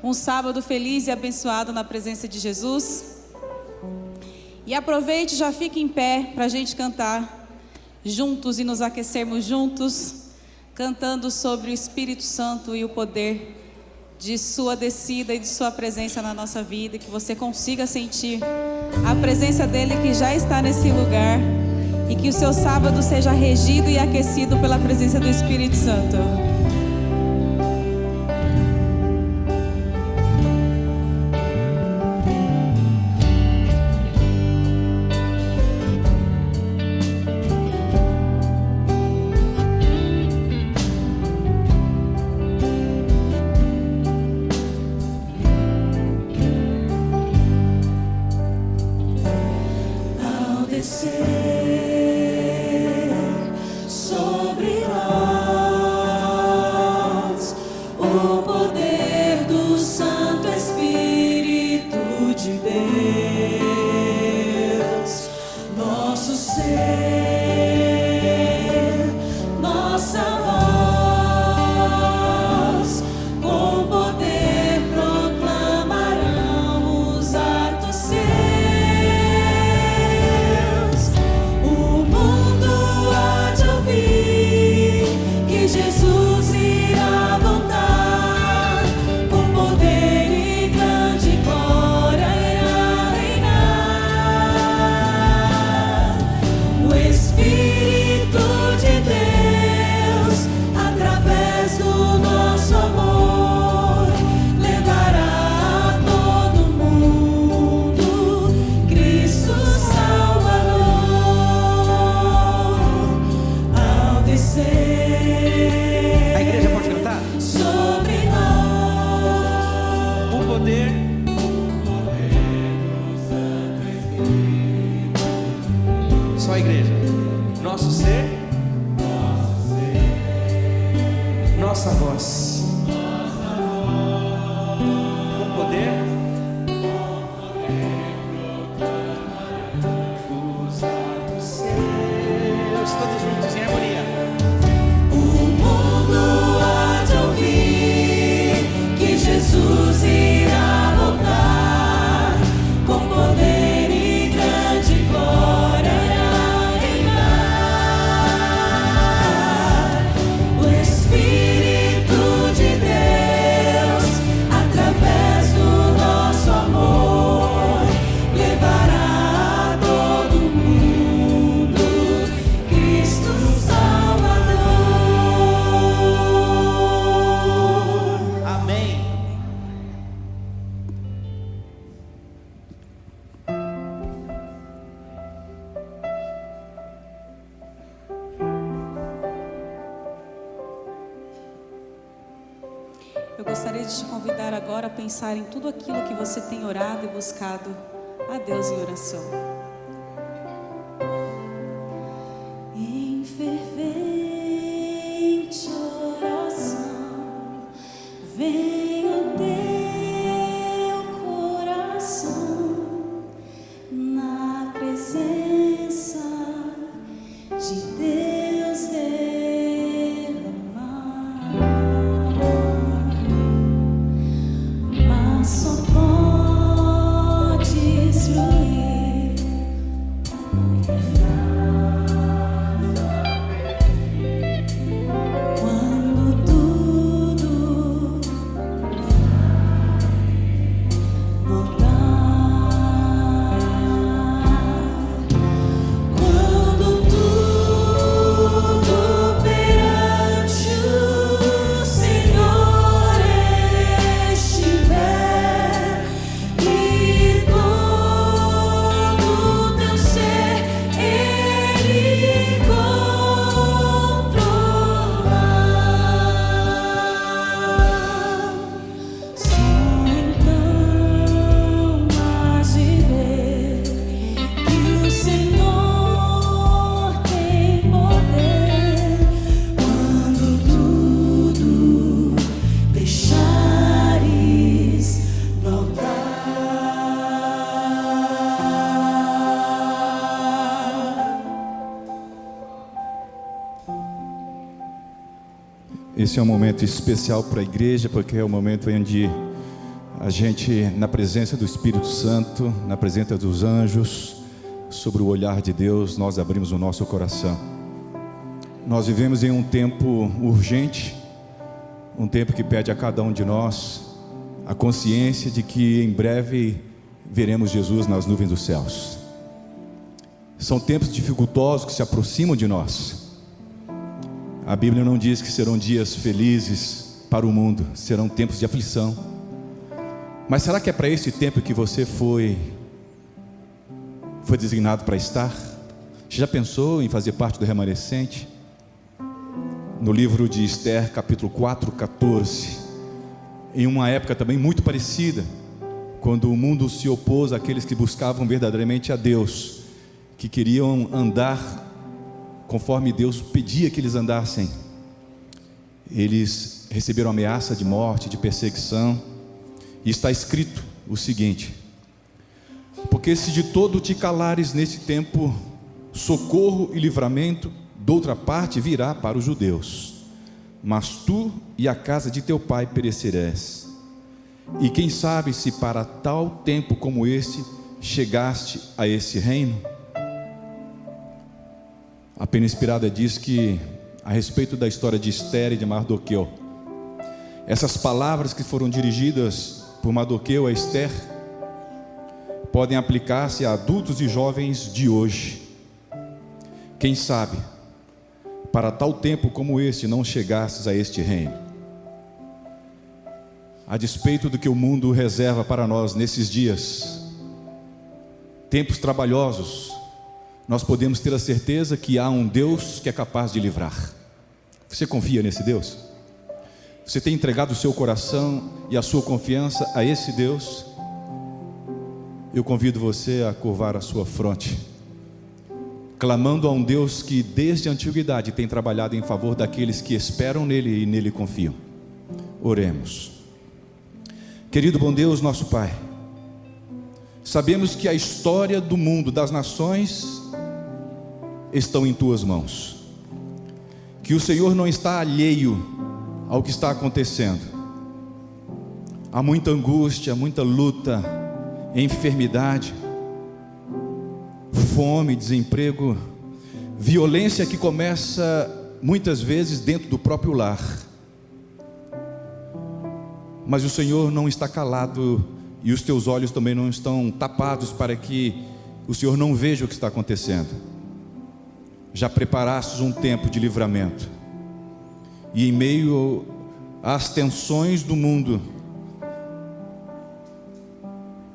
um sábado feliz e abençoado na presença de Jesus. E aproveite, já fique em pé para a gente cantar juntos e nos aquecermos juntos, cantando sobre o Espírito Santo e o poder de sua descida e de sua presença na nossa vida, e que você consiga sentir a presença dele que já está nesse lugar, e que o seu sábado seja regido e aquecido pela presença do Espírito Santo. Eu gostaria de te convidar agora a pensar em tudo aquilo que você tem orado e buscado a Deus em oração. Em fervente oração, vem o teu coração na presença de Deus derramar. Só podes fluir quando tudo voltar, quando tudo perante o Senhor estiver. Esse é um momento especial para a igreja, porque é o momento onde A gente, na presença do Espírito Santo, na presença dos anjos, sobre o olhar de Deus, nós abrimos o nosso coração. Nós vivemos em um tempo urgente, um tempo que pede a cada um de nós a consciência de que em breve veremos Jesus nas nuvens dos céus. São tempos dificultosos que se aproximam de nós. A Bíblia não diz que serão dias felizes para o mundo, serão tempos de aflição. Mas será que é para esse tempo que você foi designado para estar? Você já pensou em fazer parte do remanescente? No livro de Esther, capítulo 4, 14, em uma época também muito parecida, quando o mundo se opôs àqueles que buscavam verdadeiramente a Deus, que queriam andar conforme Deus pedia que eles andassem, eles receberam ameaça de morte, de perseguição. E está escrito o seguinte: porque se de todo te calares nesse tempo, socorro e livramento doutra parte virá para os judeus, mas tu e a casa de teu pai perecerás. E quem sabe se para tal tempo como este chegaste a esse reino? A Pena Inspirada diz que, a respeito da história de Esther e de Mardoqueu, essas palavras que foram dirigidas por Mardoqueu a Esther podem aplicar-se a adultos e jovens de hoje. Quem sabe para tal tempo como este não chegasses a este reino. A despeito do que o mundo reserva para nós nesses dias, tempos trabalhosos, nós podemos ter a certeza que há um Deus que é capaz de livrar. Você confia nesse Deus? Você tem entregado o seu coração e a sua confiança a esse Deus? Eu convido você a curvar a sua fronte, clamando a um Deus que desde a antiguidade tem trabalhado em favor daqueles que esperam nele e nele confiam. Oremos. Querido bom Deus, nosso Pai, sabemos que a história do mundo, das nações, estão em Tuas mãos, que o Senhor não está alheio ao que está acontecendo. Há muita angústia, muita luta, enfermidade, fome, desemprego, violência que começa muitas vezes dentro do próprio lar. Mas o Senhor não está calado e os teus olhos também não estão tapados para que o Senhor não veja o que está acontecendo. Já preparastes um tempo de livramento, e em meio às tensões do mundo,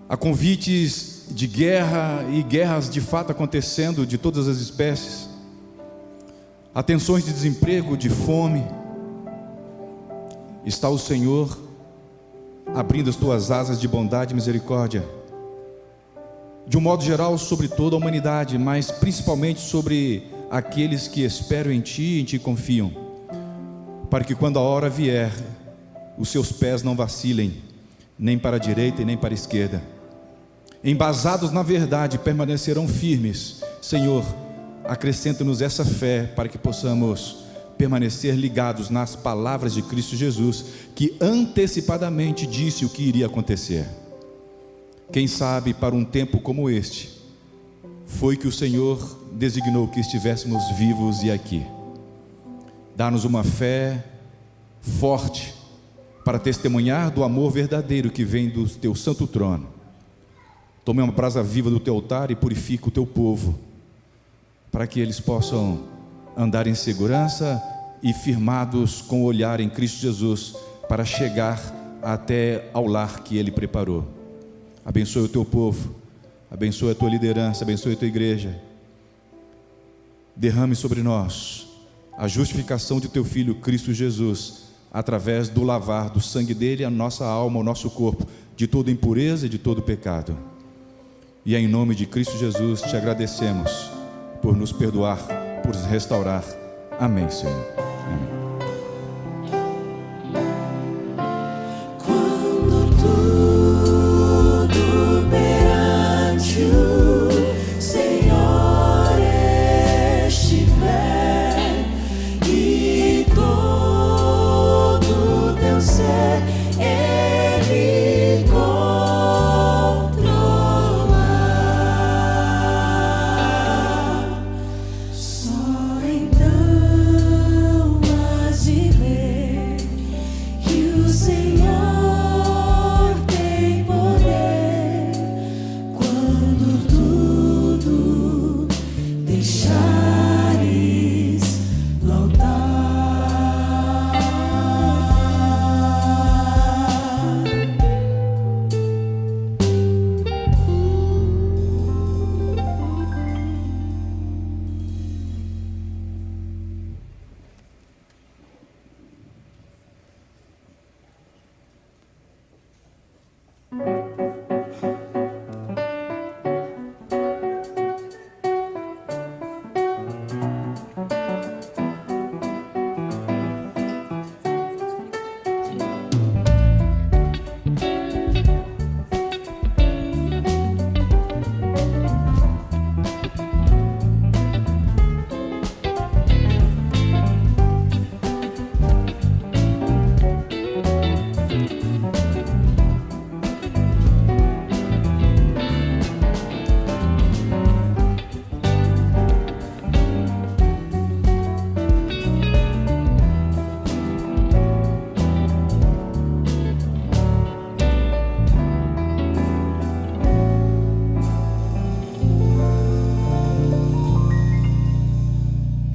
a convites de guerra e guerras de fato acontecendo de todas as espécies, a tensões de desemprego, de fome, está o Senhor abrindo as tuas asas de bondade e misericórdia, de um modo geral sobre toda a humanidade, mas principalmente sobre aqueles que esperam em Ti e em Ti confiam, para que quando a hora vier, os seus pés não vacilem, nem para a direita e nem para a esquerda. Embasados na verdade, permanecerão firmes. Senhor, acrescenta-nos essa fé, para que possamos permanecer ligados nas palavras de Cristo Jesus, que antecipadamente disse o que iria acontecer. Quem sabe para um tempo como este, foi que o Senhor designou que estivéssemos vivos e aqui. Dá-nos uma fé forte para testemunhar do amor verdadeiro que vem do Teu santo trono. Tome uma brasa viva do Teu altar e purifica o Teu povo, para que eles possam andar em segurança e firmados com o olhar em Cristo Jesus, para chegar até ao lar que Ele preparou. Abençoe o Teu povo, abençoe a Tua liderança, abençoe a Tua igreja. Derrame sobre nós a justificação de Teu Filho Cristo Jesus, através do lavar do sangue dele, a nossa alma, o nosso corpo, de toda impureza e de todo pecado. E é em nome de Cristo Jesus Te agradecemos por nos perdoar, por nos restaurar. Amém, Senhor. Amém. Quando tudo perante o Senhor estiver e todo teu ser Ele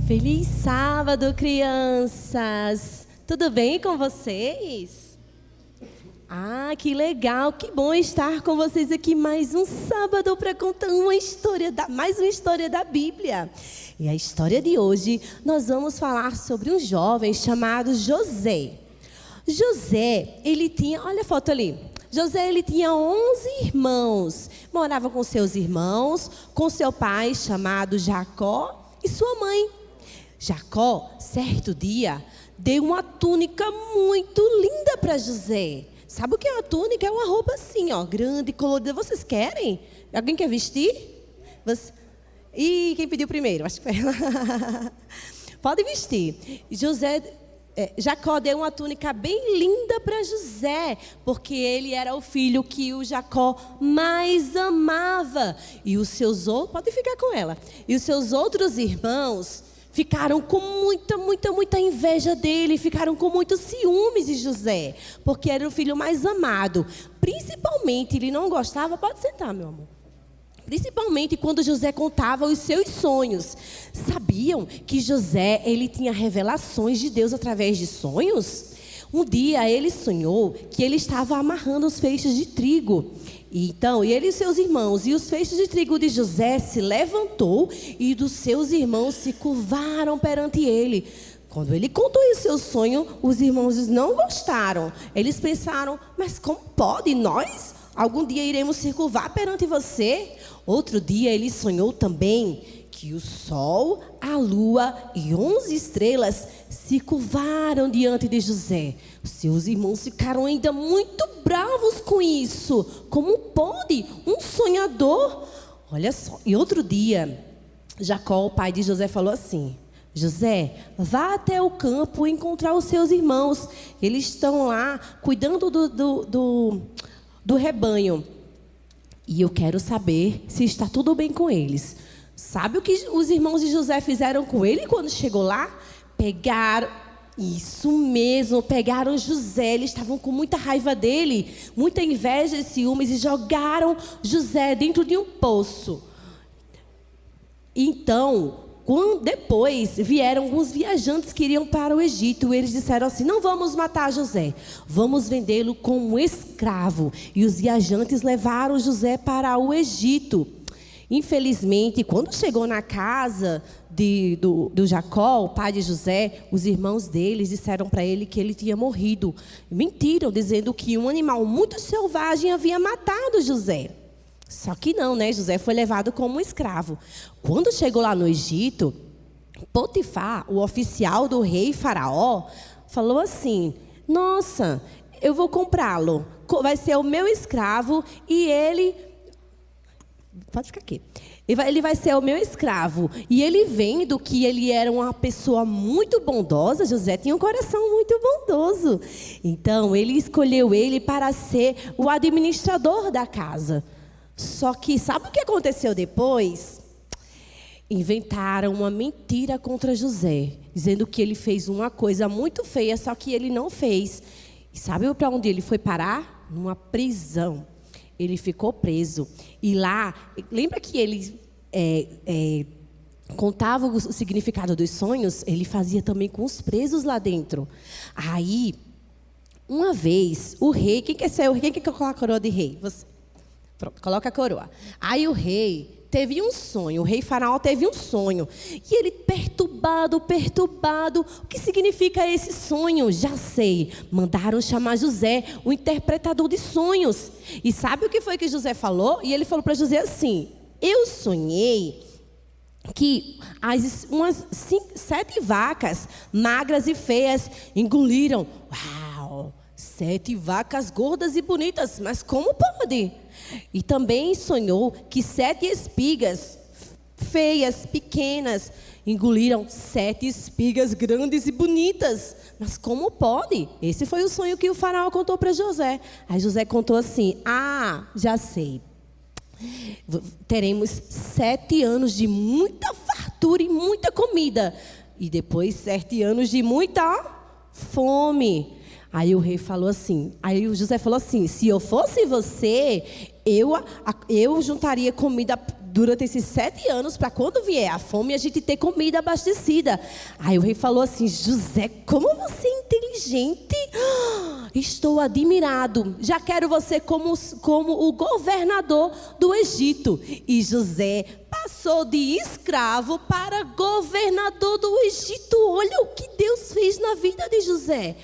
Feliz sábado, crianças! Tudo bem com vocês? Ah, que legal, que bom estar com vocês aqui mais um sábado para contar mais uma história da Bíblia. E a história de hoje, nós vamos falar sobre um jovem chamado José. José, ele tinha, olha a foto ali. José, ele tinha 11 irmãos. Morava com seus irmãos, com seu pai chamado Jacó e sua mãe. Jacó, certo dia, deu uma túnica muito linda para José. Sabe o que é uma túnica? É uma roupa assim, ó, grande, colorida. Vocês querem? Alguém quer vestir? Ih, quem pediu primeiro? Acho que foi ela. Pode vestir. Jacó deu uma túnica bem linda para José, porque ele era o filho que o Jacó mais amava. E os seus outros, pode ficar com ela. E os seus outros irmãos ficaram com muita inveja dele, ficaram com muitos ciúmes de José, porque era o filho mais amado. Principalmente, ele não gostava, pode sentar, meu amor. Principalmente quando José contava os seus sonhos. Sabiam que José, ele tinha revelações de Deus através de sonhos? Um dia ele sonhou que ele estava amarrando os feixes de trigo. Então, ele e seus irmãos, e os feixes de trigo de José se levantou e dos seus irmãos se curvaram perante ele. Quando ele contou esse seu sonho, os irmãos não gostaram. Eles pensaram, mas como pode? Nós algum dia iremos se curvar perante você? Outro dia ele sonhou também que o sol, a lua e 11 estrelas se curvaram diante de José. Seus irmãos ficaram ainda muito bravos com isso. Como pode um sonhador? Olha só. E outro dia, Jacó, o pai de José, falou assim: José, vá até o campo encontrar os seus irmãos. Eles estão lá cuidando do rebanho. E eu quero saber se está tudo bem com eles. Sabe o que os irmãos de José fizeram com ele quando chegou lá? Pegaram José. Eles estavam com muita raiva dele, muita inveja e ciúmes, e jogaram José dentro de um poço. Então, depois vieram alguns viajantes que iriam para o Egito. Eles disseram assim: não vamos matar José, vamos vendê-lo como escravo. E os viajantes levaram José para o Egito. Infelizmente, quando chegou na casa do Jacó, o pai de José, os irmãos deles disseram para ele que ele tinha morrido. Mentiram, dizendo que um animal muito selvagem havia matado José. Só que não, né? José foi levado como escravo. Quando chegou lá no Egito, Potifar, o oficial do rei Faraó, falou assim: nossa, eu vou comprá-lo. Vai ser o meu escravo e ele... Pode ficar aqui. Ele vai ser o meu escravo. E ele, vendo que ele era uma pessoa muito bondosa, José tinha um coração muito bondoso. Então, ele escolheu ele para ser o administrador da casa. Só que, sabe o que aconteceu depois? Inventaram uma mentira contra José, dizendo que ele fez uma coisa muito feia, só que ele não fez. E sabe para onde ele foi parar? Numa prisão. Ele ficou preso. E lá, lembra que ele contava o significado dos sonhos? Ele fazia também com os presos lá dentro. Aí, uma vez, o rei... Quem quer ser o rei? Quem quer colocar a coroa de rei? Você. Pronto, coloca a coroa. Aí o rei teve um sonho, o rei Faraó teve um sonho. E ele perturbado. O que significa esse sonho? Já sei. Mandaram chamar José, o interpretador de sonhos. E sabe o que foi que José falou? E ele falou para José assim: eu sonhei que umas 7 vacas magras e feias engoliram. Uau! 7 vacas gordas e bonitas, mas como pode? E também sonhou que 7 espigas feias, pequenas, engoliram 7 espigas grandes e bonitas. Mas como pode? Esse foi o sonho que o faraó contou para José. Aí José contou assim: já sei. Teremos 7 anos de muita fartura e muita comida. E depois 7 anos de muita fome. Aí o rei falou assim, aí o José falou assim: se eu fosse você, eu juntaria comida durante esses 7 anos, para quando vier a fome, a gente ter comida abastecida. Aí o rei falou assim: José, como você é inteligente. Estou admirado. Já quero você como o governador do Egito. E José passou de escravo para governador do Egito. Olha o que Deus fez na vida de José.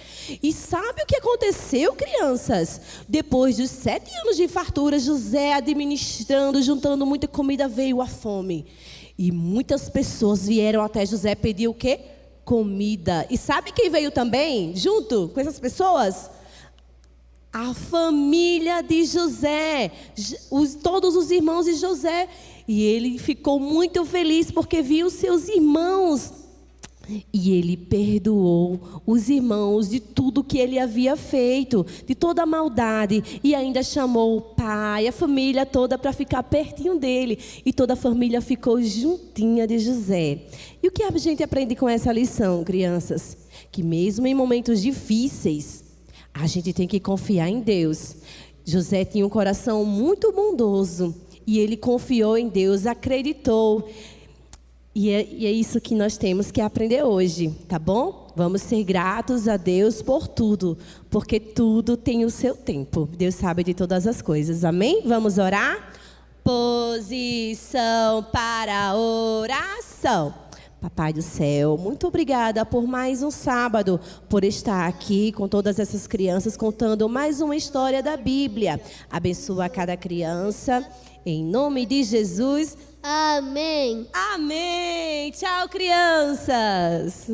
E sabe o que aconteceu, crianças? Depois dos 7 anos de fartura, José administrando, juntando muita comida, veio a fome. E muitas pessoas vieram até José pedir o quê? Comida. E sabe quem veio também junto com essas pessoas? A família de José, todos os irmãos de José. E ele ficou muito feliz porque viu seus irmãos. E ele perdoou os irmãos de tudo que ele havia feito, de toda a maldade. E ainda chamou o pai, a família toda para ficar pertinho dele. E toda a família ficou juntinha de José. E o que a gente aprende com essa lição, crianças? Que mesmo em momentos difíceis, a gente tem que confiar em Deus. José tinha um coração muito bondoso. E ele confiou em Deus, acreditou. E é isso que nós temos que aprender hoje, tá bom? Vamos ser gratos a Deus por tudo, porque tudo tem o seu tempo. Deus sabe de todas as coisas, amém? Vamos orar? Posição para a oração. Papai do céu, muito obrigada por mais um sábado, por estar aqui com todas essas crianças, contando mais uma história da Bíblia. Abençoa cada criança, em nome de Jesus. Amém. Amém. Tchau, crianças.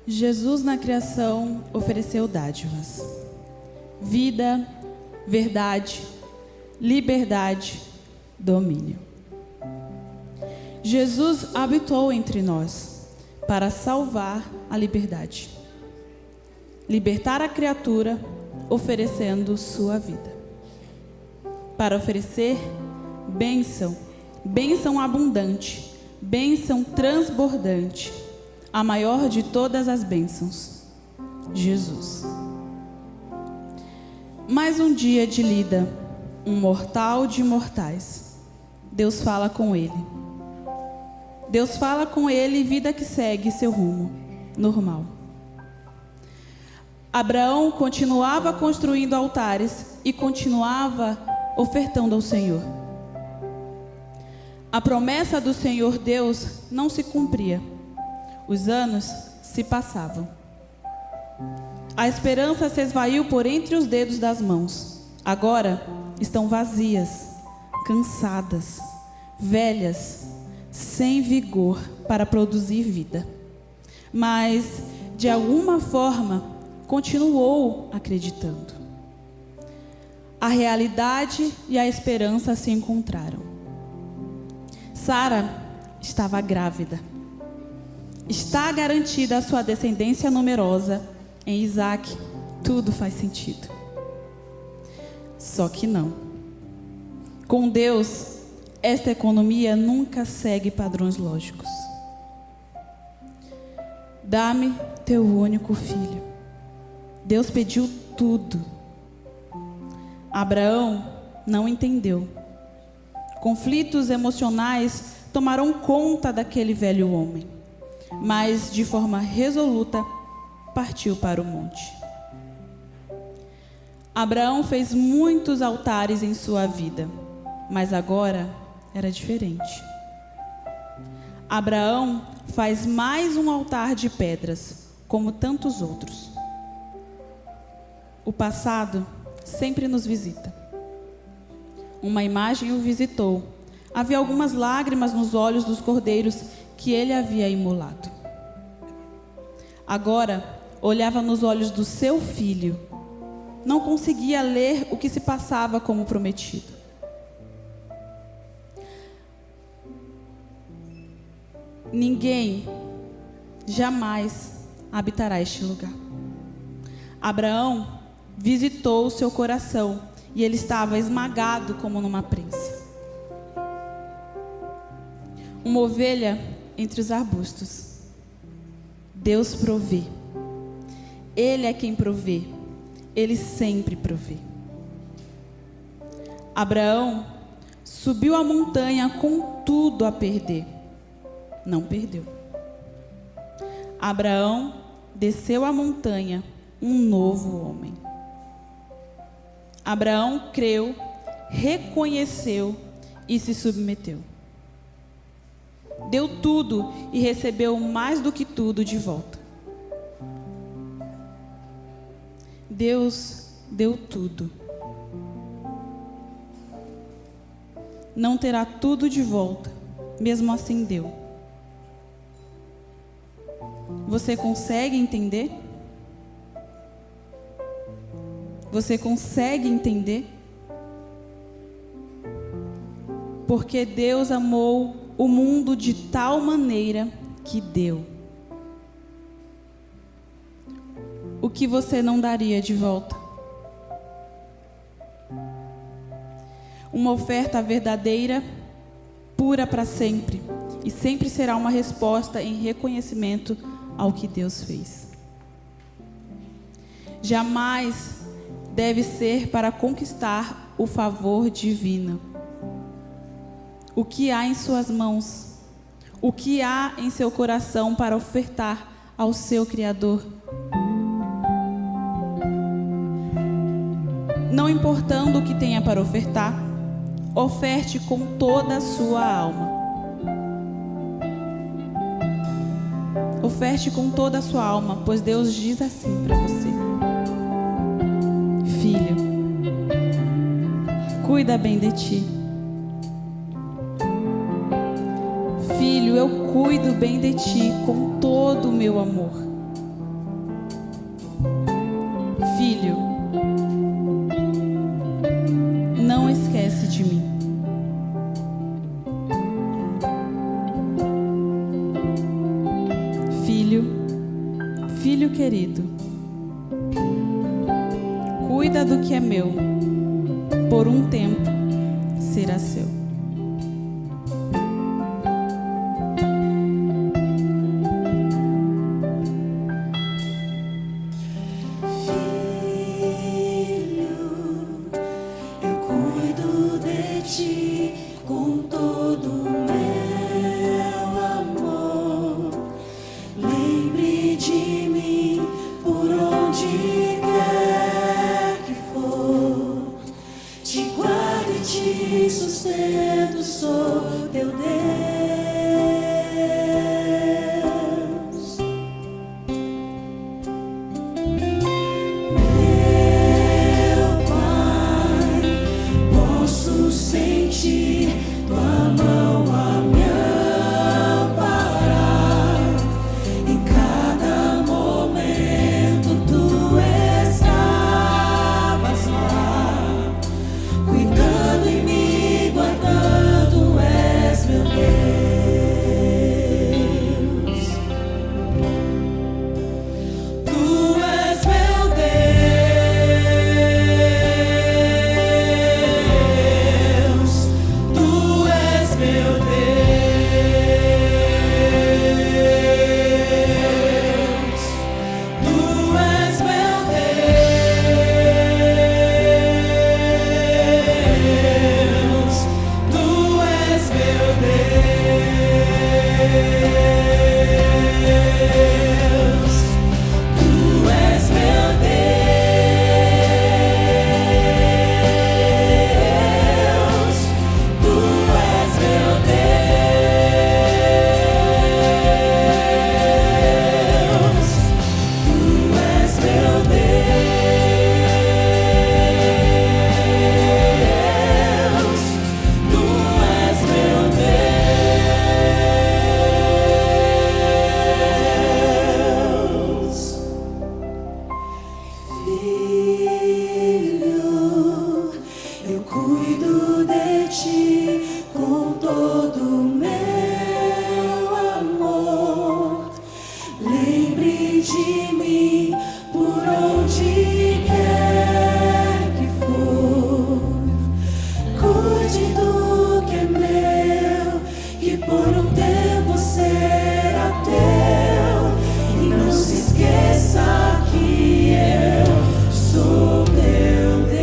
Jesus na criação ofereceu dádivas: vida, verdade, liberdade, domínio. Jesus habitou entre nós para salvar a liberdade, libertar a criatura oferecendo sua vida, para oferecer bênção, bênção abundante, bênção transbordante, a maior de todas as bênçãos, Jesus. Mais um dia de lida, um mortal de mortais. Deus fala com ele. Deus fala com ele, vida que segue seu rumo normal. Abraão continuava construindo altares e continuava ofertando ao Senhor. A promessa do Senhor Deus não se cumpria. Os anos se passavam. A esperança se esvaiu por entre os dedos das mãos. Agora estão vazias, cansadas, velhas, sem vigor para produzir vida. Mas, de alguma forma, continuou acreditando. A realidade e a esperança se encontraram. Sara estava grávida. Está garantida a sua descendência numerosa. Em Isaac, tudo faz sentido. Só que não. Com Deus, esta economia nunca segue padrões lógicos. Dá-me teu único filho. Deus pediu tudo. Abraão não entendeu. Conflitos emocionais tomaram conta daquele velho homem, mas de forma resoluta partiu para o monte. Abraão fez muitos altares em sua vida, mas agora era diferente. Abraão faz mais um altar de pedras, como tantos outros. O passado sempre nos visita. Uma imagem o visitou. Havia algumas lágrimas nos olhos dos cordeiros que ele havia imolado. Agora, olhava nos olhos do seu filho. Não conseguia ler o que se passava como prometido. Ninguém jamais habitará este lugar. Abraão visitou o seu coração e ele estava esmagado como numa prensa. Uma ovelha entre os arbustos. Deus provê. Ele é quem provê. Ele sempre provê. Abraão subiu a montanha com tudo a perder. Não perdeu. Abraão desceu a montanha, um novo homem. Abraão creu, reconheceu e se submeteu. Deu tudo e recebeu mais do que tudo de volta. Deus deu tudo. Não terá tudo de volta, mesmo assim deu. Você consegue entender? Você consegue entender? Porque Deus amou o mundo de tal maneira que deu. O que você não daria de volta? Uma oferta verdadeira, pura para sempre, e sempre será uma resposta em reconhecimento ao que Deus fez. Jamais deve ser para conquistar o favor divino. O que há em suas mãos? O que há em seu coração para ofertar ao seu Criador? Não importando o que tenha para ofertar, oferte com toda a sua alma. Oferte com toda a sua alma, pois Deus diz assim para você: filho, cuida bem de ti. Filho, eu cuido bem de ti com todo o meu amor. cuida do que é meu, por um tempo será seu. Eu cuido de ti com todo o meu amor. Lembre de mim por onde quer que for. Te guardo e te sustento, sou teu Deus. Sentir tua mão a me amparar. Em cada momento tu estavas lá, cuidando e me guardando. És meu Deus. Tu és meu Deus. Tu és meu Deus. Tu és meu Deus. Tu és meu Deus. Tu és meu Deus. Tu és meu Deus. Tu és meu Deus. Tu és meu Deus. Filho, eu cuido de ti com todo o meu amor. Lembre de mim por onde quer que for. Cuide do que é meu, que por um tempo será teu. E não se esqueça que eu sou teu Deus.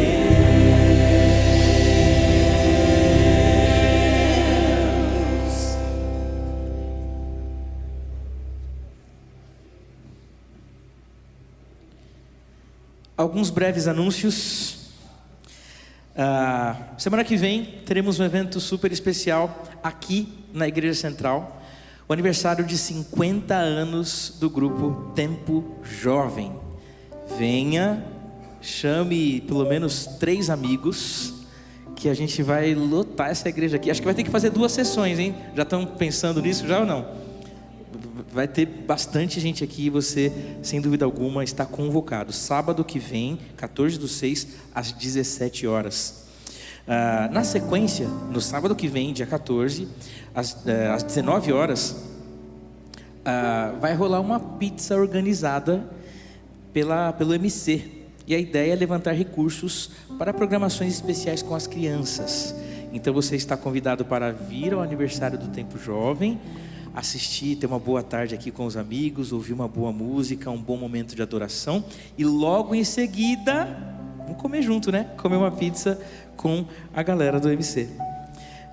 Alguns breves anúncios. Semana que vem teremos um evento super especial aqui na Igreja Central. O aniversário de 50 anos do grupo Tempo Jovem. Venha, chame pelo menos 3 amigos, que a gente vai lotar essa igreja aqui. Acho que vai ter que fazer 2 sessões, hein? Já estão pensando nisso já ou não? Vai ter bastante gente aqui e você, sem dúvida alguma, está convocado. Sábado que vem, 14/6, às 17 horas. Na sequência, no sábado que vem, dia 14, às 19 horas, vai rolar uma pizza organizada pelo MC. E a ideia é levantar recursos para programações especiais com as crianças. Então você está convidado para vir ao aniversário do Tempo Jovem, assistir, ter uma boa tarde aqui com os amigos, ouvir uma boa música, um bom momento de adoração. E logo em seguida, vamos comer junto, né? Comer uma pizza com a galera do MC.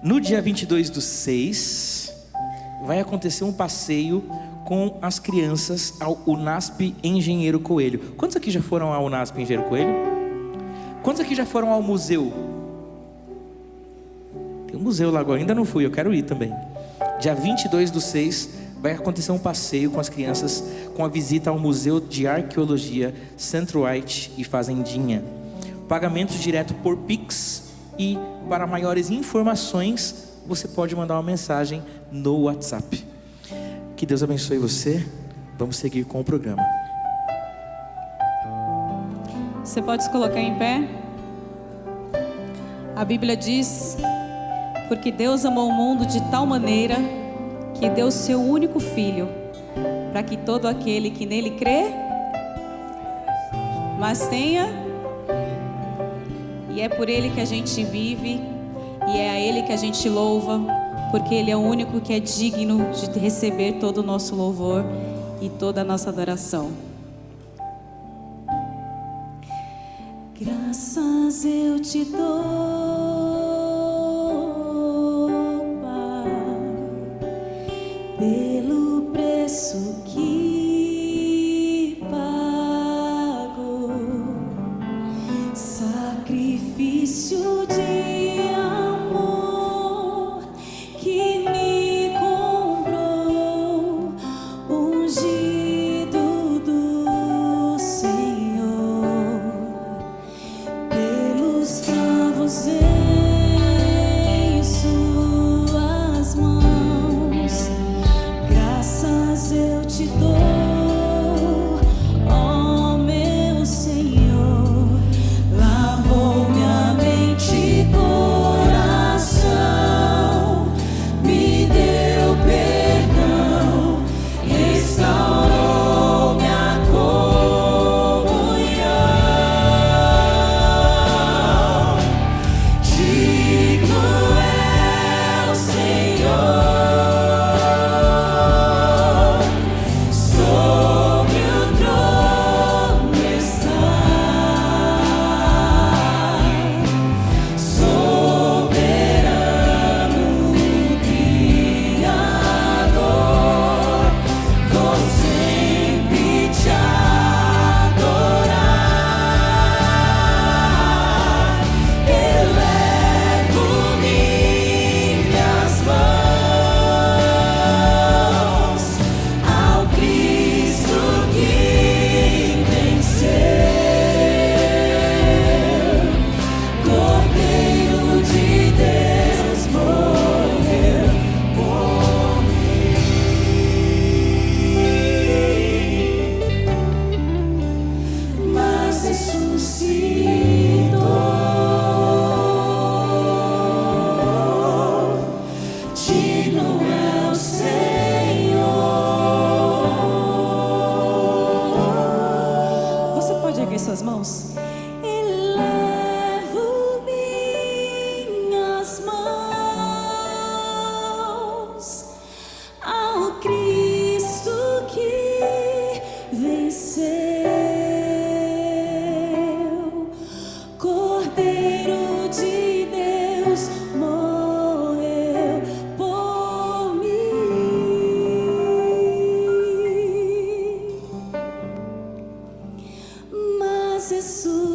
No dia 22/6, vai acontecer um passeio com as crianças ao UNASP Engenheiro Coelho. Quantos aqui já foram ao UNASP Engenheiro Coelho? Quantos aqui já foram ao museu? Tem um museu lá agora, ainda não fui, eu quero ir também. Dia 22/6 vai acontecer um passeio com as crianças, com a visita ao Museu de Arqueologia Centro-White e Fazendinha. Pagamentos direto por Pix, e para maiores informações você pode mandar uma mensagem no WhatsApp. Que Deus abençoe você. Vamos seguir com o programa. Você pode se colocar em pé? A Bíblia diz: porque Deus amou o mundo de tal maneira que deu seu único Filho, para que todo aquele que nele crê, mas tenha E é por Ele que a gente vive, e é a Ele que a gente louva, porque Ele é o único que é digno de receber todo o nosso louvor e toda a nossa adoração. Graças eu te dou, Pai, pelo preço que pagou, sacrifício de amor que me comprou, ungido do Senhor, pelos cravos em suas mãos. Graças eu te dou, ó meu Senhor. Lavou minha mente e coração, me deu perdão, restaurou minha comunhão. Digno é o Senhor, sobre o trono está, soberano Criador, vou sempre te adorar. Elevo minhas mãos ao Cristo que venceu, Cordeiro de Deus morreu por mim, mas ressuscitou. Digno é o Senhor. Você pode erguer suas mãos? Elevo minhas mãos ao Cristo que venceu, Cordeiro de Deus morreu por mim, mas ressuscitou.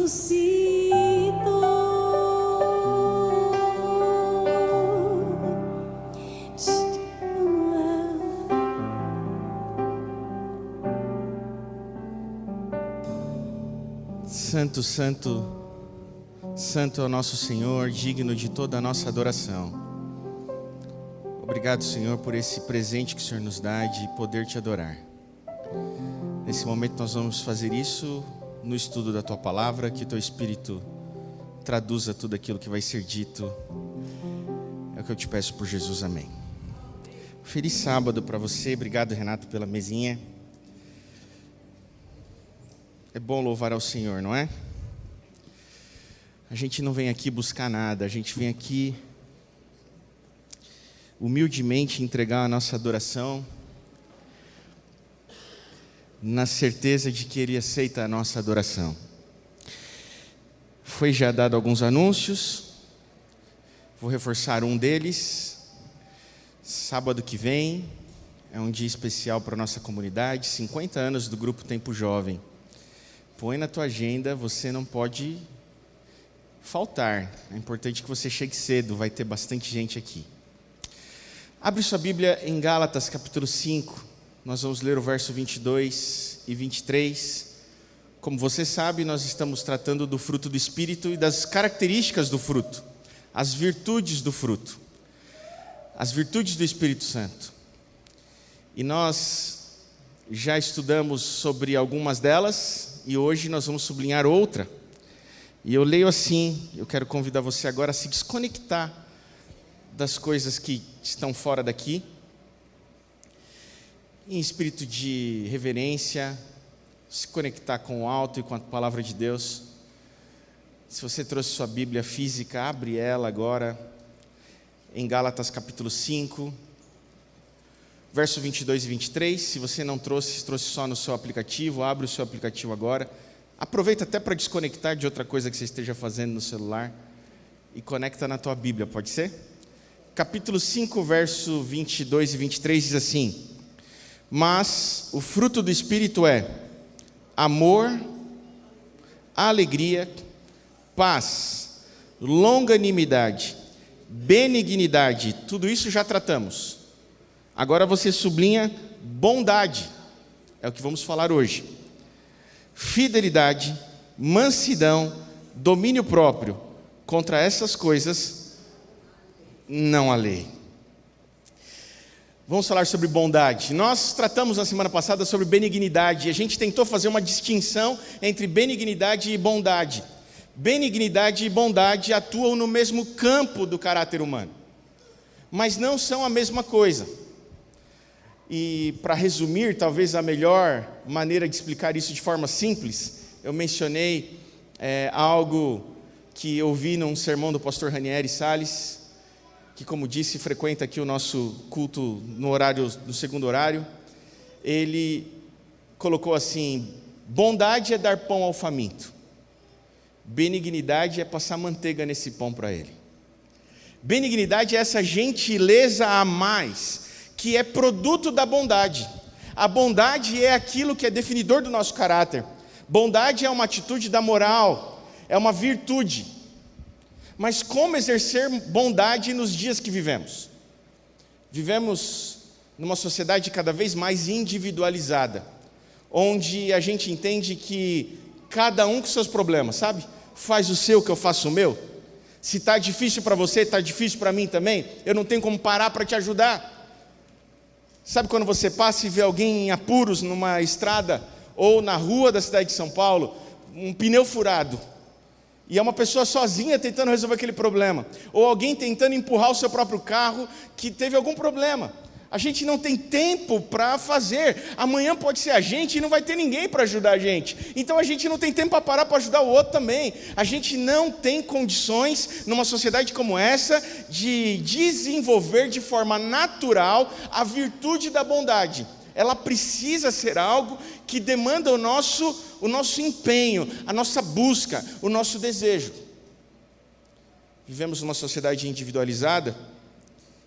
Santo, santo, santo é o nosso Senhor, digno de toda a nossa adoração. Obrigado, Senhor, por esse presente que o Senhor nos dá de poder te adorar. Nesse momento nós vamos fazer isso no estudo da Tua Palavra, que o Teu Espírito traduza tudo aquilo que vai ser dito. É o que eu te peço por Jesus, amém. Feliz sábado para você, obrigado, Renato, pela mesinha. É bom louvar ao Senhor, não é? A gente não vem aqui buscar nada, a gente vem aqui humildemente entregar a nossa adoração, na certeza de que Ele aceita a nossa adoração. Foi já dado alguns anúncios, vou reforçar um deles. Sábado que vem é um dia especial para a nossa comunidade, 50 anos do Grupo Tempo Jovem. Põe na tua agenda, você não pode faltar. É importante que você chegue cedo, vai ter bastante gente aqui. Abre sua Bíblia em Gálatas capítulo 5, nós vamos ler o verso 22 e 23. Como você sabe, nós estamos tratando do fruto do Espírito e das características do fruto, as virtudes do fruto, as virtudes do Espírito Santo. E nós já estudamos sobre algumas delas e hoje nós vamos sublinhar outra. E eu leio assim, eu quero convidar você agora a se desconectar das coisas que estão fora daqui, em espírito de reverência, se conectar com o alto e com a palavra de Deus. Se você trouxe sua Bíblia física, abre ela agora em Gálatas capítulo 5, verso 22 e 23. Se você não trouxe só no seu aplicativo, abre o seu aplicativo agora. Aproveita até para desconectar de outra coisa que você esteja fazendo no celular e conecta na tua Bíblia, pode ser? Capítulo 5, verso 22 e 23 diz assim: mas o fruto do Espírito é amor, alegria, paz, longanimidade, benignidade. Tudo isso já tratamos. Agora você sublinha bondade, é o que vamos falar hoje. Fidelidade, mansidão, domínio próprio. Contra essas coisas não há lei. Vamos falar sobre bondade. Nós tratamos na semana passada sobre benignidade, e a gente tentou fazer uma distinção entre benignidade e bondade. Benignidade e bondade atuam no mesmo campo do caráter humano, mas não são a mesma coisa. E para resumir, talvez a melhor maneira de explicar isso de forma simples, eu mencionei algo que eu vi num sermão do pastor Ranieri Salles, que, como disse, frequenta aqui o nosso culto no segundo horário. Ele colocou assim: bondade é dar pão ao faminto, benignidade é passar manteiga nesse pão para ele. Benignidade é essa gentileza a mais, que é produto da bondade. A bondade é aquilo que é definidor do nosso caráter. Bondade é uma atitude da moral, é uma virtude. Mas como exercer bondade nos dias que vivemos? Vivemos numa sociedade cada vez mais individualizada, onde a gente entende que cada um com seus problemas, sabe? Faz o seu que eu faço o meu. Se está difícil para você, está difícil para mim também. Eu não tenho como parar para te ajudar. Sabe quando você passa e vê alguém em apuros numa estrada ou na rua da cidade de São Paulo, um pneu furado, e é uma pessoa sozinha tentando resolver aquele problema, ou alguém tentando empurrar o seu próprio carro que teve algum problema. A gente não tem tempo para fazer. Amanhã pode ser a gente e não vai ter ninguém para ajudar a gente. Então a gente não tem tempo para parar para ajudar o outro também. A gente não tem condições, numa sociedade como essa, de desenvolver de forma natural a virtude da bondade. Ela precisa ser algo que demanda o nosso empenho, a nossa busca, o nosso desejo. Vivemos numa sociedade individualizada,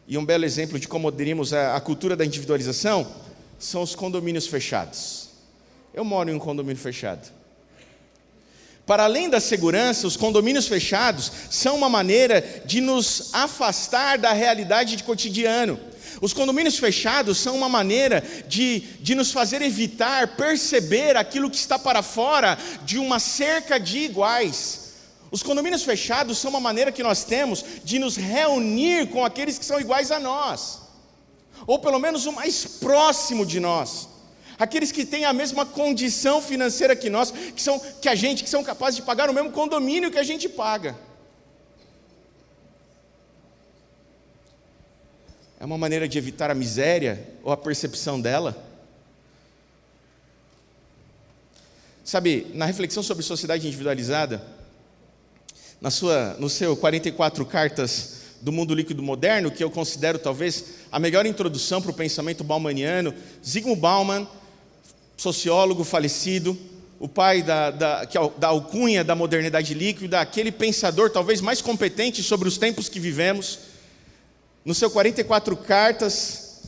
e um belo exemplo de como aderimos à cultura da individualização são os condomínios fechados. Eu moro em um condomínio fechado. Para além da segurança, os condomínios fechados são uma maneira de nos afastar da realidade de cotidiano. Os condomínios fechados são uma maneira de nos fazer evitar perceber aquilo que está para fora de uma cerca de iguais. Os condomínios fechados são uma maneira que nós temos de nos reunir com aqueles que são iguais a nós, ou pelo menos o mais próximo de nós, aqueles que têm a mesma condição financeira que nós, que são capazes de pagar o mesmo condomínio que a gente paga. É uma maneira de evitar a miséria ou a percepção dela. Sabe, na reflexão sobre sociedade individualizada, no seu 44 cartas do mundo líquido moderno, que eu considero talvez a melhor introdução para o pensamento baumaniano, Zygmunt Bauman, sociólogo falecido, o pai da alcunha da modernidade líquida, aquele pensador talvez mais competente sobre os tempos que vivemos, no seu 44 cartas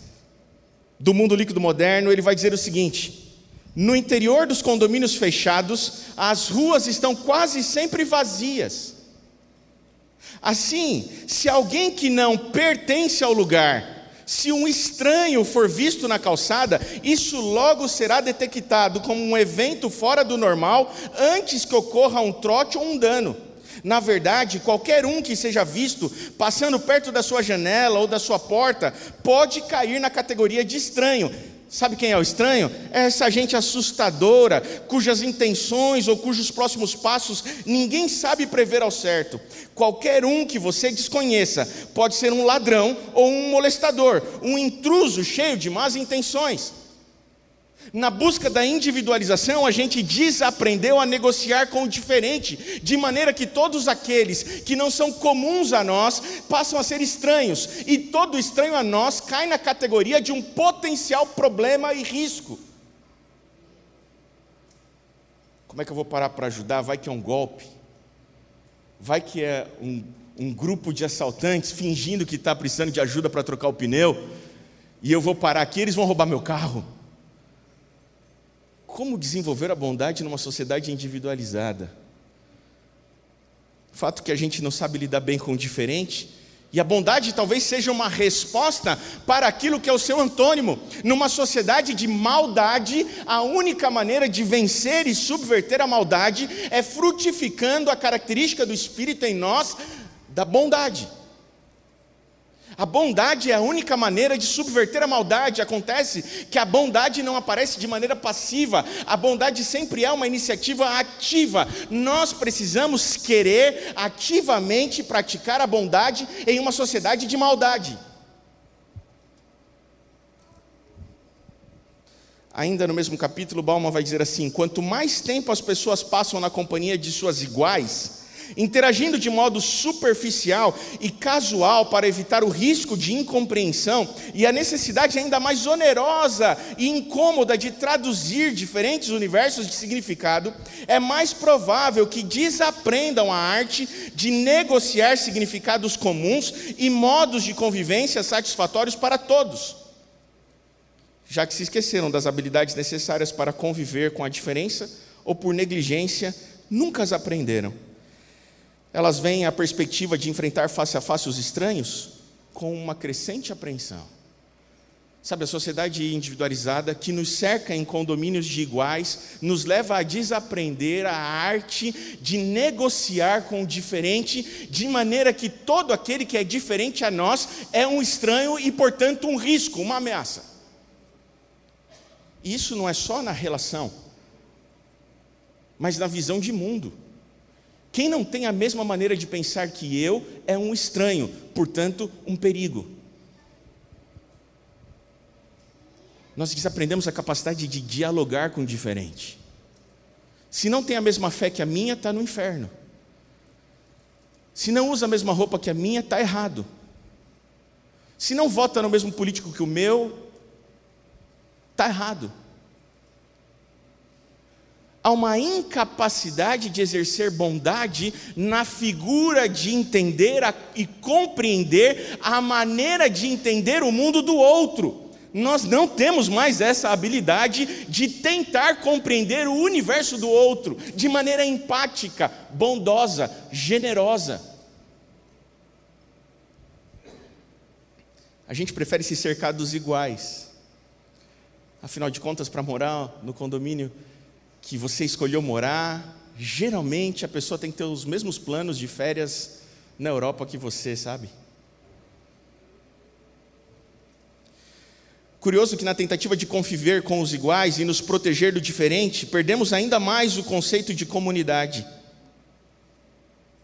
do mundo líquido moderno, ele vai dizer o seguinte: no interior dos condomínios fechados, as ruas estão quase sempre vazias. Assim, se alguém que não pertence ao lugar, se um estranho for visto na calçada, isso logo será detectado como um evento fora do normal, antes que ocorra um trote ou um dano. Na verdade, qualquer um que seja visto passando perto da sua janela ou da sua porta pode cair na categoria de estranho. Sabe quem é o estranho? É essa gente assustadora, cujas intenções ou cujos próximos passos ninguém sabe prever ao certo. Qualquer um que você desconheça pode ser um ladrão ou um molestador, um intruso cheio de más intenções. Na busca da individualização, a gente desaprendeu a negociar com o diferente, de maneira que todos aqueles que não são comuns a nós passam a ser estranhos, e todo estranho a nós cai na categoria de um potencial problema e risco. Como é que eu vou parar para ajudar? Vai que é um golpe, vai que é um grupo de assaltantes fingindo que está precisando de ajuda para trocar o pneu, e eu vou parar aqui, eles vão roubar meu carro. Como desenvolver a bondade numa sociedade individualizada? O fato que a gente não sabe lidar bem com o diferente, e a bondade talvez seja uma resposta para aquilo que é o seu antônimo. Numa sociedade de maldade, a única maneira de vencer e subverter a maldade é frutificando a característica do Espírito em nós, da bondade. A bondade é a única maneira de subverter a maldade. Acontece que a bondade não aparece de maneira passiva, a bondade sempre é uma iniciativa ativa. Nós precisamos querer ativamente praticar a bondade em uma sociedade de maldade. Ainda no mesmo capítulo, Bauman vai dizer assim: quanto mais tempo as pessoas passam na companhia de suas iguais, interagindo de modo superficial e casual para evitar o risco de incompreensão e a necessidade ainda mais onerosa e incômoda de traduzir diferentes universos de significado, é mais provável que desaprendam a arte de negociar significados comuns e modos de convivência satisfatórios para todos, já que se esqueceram das habilidades necessárias para conviver com a diferença ou por negligência nunca as aprenderam. Elas veem a perspectiva de enfrentar face a face os estranhos com uma crescente apreensão. Sabe, a sociedade individualizada que nos cerca em condomínios de iguais nos leva a desaprender a arte de negociar com o diferente, de maneira que todo aquele que é diferente a nós é um estranho e, portanto, um risco, uma ameaça. E isso não é só na relação, mas na visão de mundo. Quem não tem a mesma maneira de pensar que eu é um estranho, portanto, um perigo. Nós desaprendemos a capacidade de dialogar com o diferente. Se não tem a mesma fé que a minha, está no inferno. Se não usa a mesma roupa que a minha, está errado. Se não vota no mesmo político que o meu, está errado. Há uma incapacidade de exercer bondade na figura de entender e compreender a maneira de entender o mundo do outro. Nós não temos mais essa habilidade de tentar compreender o universo do outro de maneira empática, bondosa, generosa. A gente prefere se cercar dos iguais. Afinal de contas, para morar no condomínio que você escolheu morar, geralmente a pessoa tem que ter os mesmos planos de férias na Europa que você, sabe? Curioso que na tentativa de conviver com os iguais e nos proteger do diferente, perdemos ainda mais o conceito de comunidade.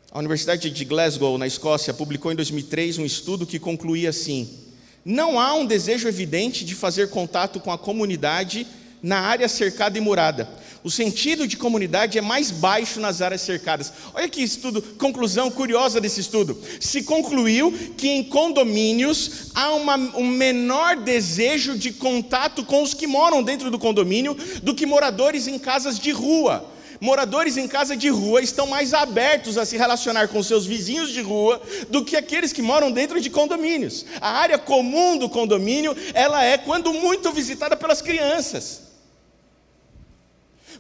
A Universidade de Glasgow, na Escócia, publicou em 2003 um estudo que concluía assim: não há um desejo evidente de fazer contato com a comunidade na área cercada e murada. O sentido de comunidade é mais baixo nas áreas cercadas. Olha que estudo, conclusão curiosa desse estudo. Se concluiu que em condomínios há um menor desejo de contato com os que moram dentro do condomínio do que moradores em casas de rua. Moradores em casa de rua estão mais abertos a se relacionar com seus vizinhos de rua do que aqueles que moram dentro de condomínios. A área comum do condomínio, ela é, quando muito, visitada pelas crianças.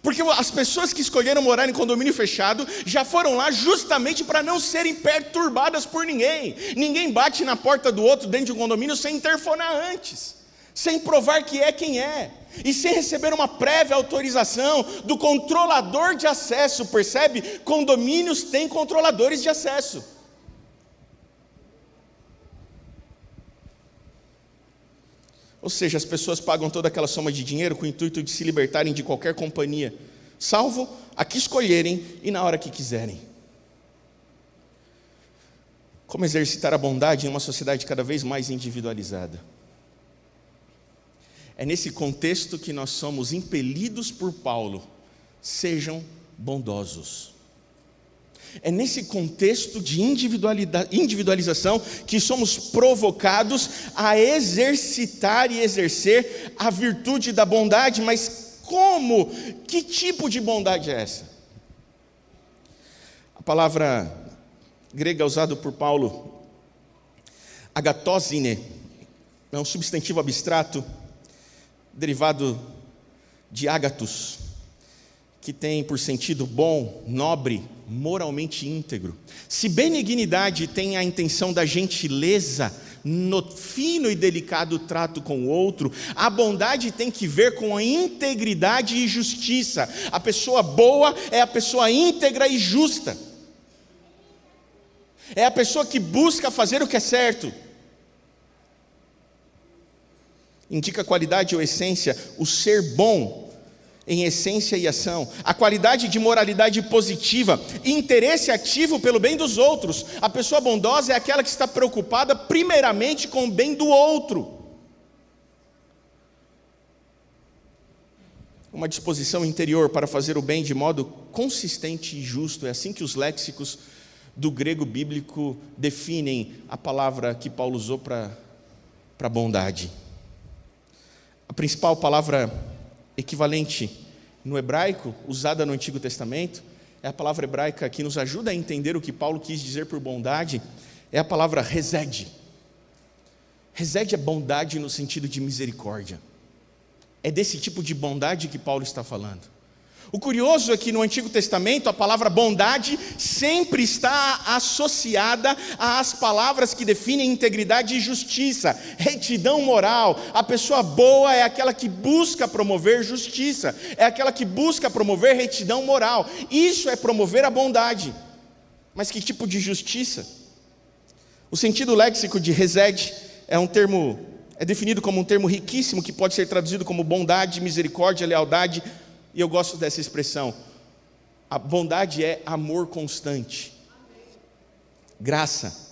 Porque as pessoas que escolheram morar em condomínio fechado já foram lá justamente para não serem perturbadas por ninguém. Ninguém bate na porta do outro dentro de um condomínio sem interfonar antes, sem provar que é quem é, e sem receber uma prévia autorização do controlador de acesso. Percebe? Condomínios têm controladores de acesso. Ou seja, as pessoas pagam toda aquela soma de dinheiro com o intuito de se libertarem de qualquer companhia, salvo a que escolherem e na hora que quiserem. Como exercitar a bondade em uma sociedade cada vez mais individualizada? É É nesse contexto que nós somos impelidos por Paulo: sejam bondosos. É nesse contexto de individualização que somos provocados a exercitar e exercer a virtude da bondade. Mas como? Que tipo de bondade é essa? A palavra grega usada por Paulo, agathosine, é um substantivo abstrato derivado de agathos, que tem por sentido bom, nobre, moralmente íntegro. Se benignidade tem a intenção da gentileza no fino e delicado trato com o outro, a bondade tem que ver com a integridade e justiça. A pessoa boa é a pessoa íntegra e justa. É a pessoa que busca fazer o que é certo. Indica qualidade ou essência, o ser bom em essência e ação, a qualidade de moralidade positiva, interesse ativo pelo bem dos outros. A pessoa bondosa é aquela que está preocupada primeiramente com o bem do outro. Uma disposição interior para fazer o bem de modo consistente e justo. É assim que os léxicos do grego bíblico definem a palavra que Paulo usou para bondade. A principal palavra equivalente no hebraico, usada no Antigo Testamento, é a palavra hebraica que nos ajuda a entender o que Paulo quis dizer por bondade, é a palavra hesed. Hesed é bondade no sentido de misericórdia. É desse tipo de bondade que Paulo está falando. O curioso é que no Antigo Testamento a palavra bondade sempre está associada às palavras que definem integridade e justiça, retidão moral. A pessoa boa é aquela que busca promover justiça, é aquela que busca promover retidão moral. Isso é promover a bondade. Mas que tipo de justiça? O sentido léxico de hesed é definido como um termo riquíssimo que pode ser traduzido como bondade, misericórdia, lealdade. E eu gosto dessa expressão. A bondade é amor constante. Graça.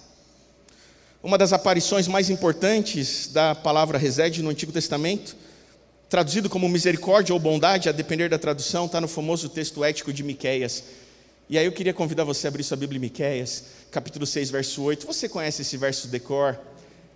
Uma das aparições mais importantes da palavra hesed no Antigo Testamento, traduzido como misericórdia ou bondade, a depender da tradução, está no famoso texto ético de Miqueias. E aí eu queria convidar você a abrir sua Bíblia em Miqueias, capítulo 6, verso 8. Você conhece esse verso de cor?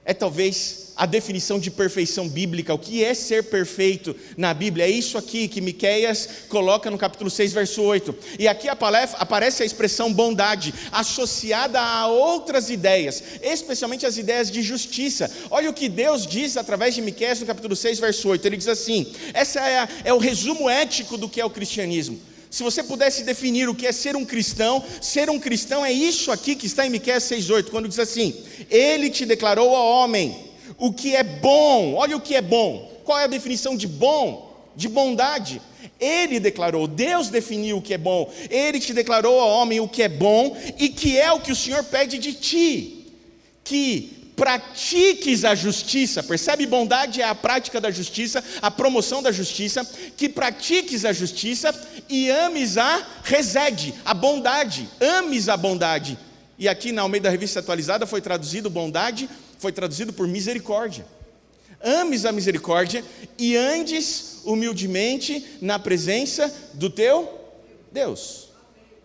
É talvez a definição de perfeição bíblica. O que é ser perfeito na Bíblia? É isso aqui que Miqueias coloca no capítulo 6, verso 8. E aqui aparece a expressão bondade, associada a outras ideias, especialmente as ideias de justiça. Olha o que Deus diz através de Miqueias no capítulo 6, verso 8. Ele diz assim, essa é o resumo ético do que é o cristianismo. Se você pudesse definir o que é ser um cristão é isso aqui que está em Miqueias 6,8, quando diz assim: Ele te declarou ao homem o que é bom. Olha o que é bom. Qual é a definição de bom? De bondade. Ele declarou, Deus definiu o que é bom. Ele te declarou ao homem o que é bom e que é o que o Senhor pede de ti, que pratiques a justiça. Percebe? Bondade é a prática da justiça, a promoção da justiça. Que pratiques a justiça e ames a hesed, a bondade. Ames a bondade. E aqui na Almeida Revista Atualizada foi traduzido bondade, foi traduzido por misericórdia. Ames a misericórdia e andes humildemente na presença do teu Deus.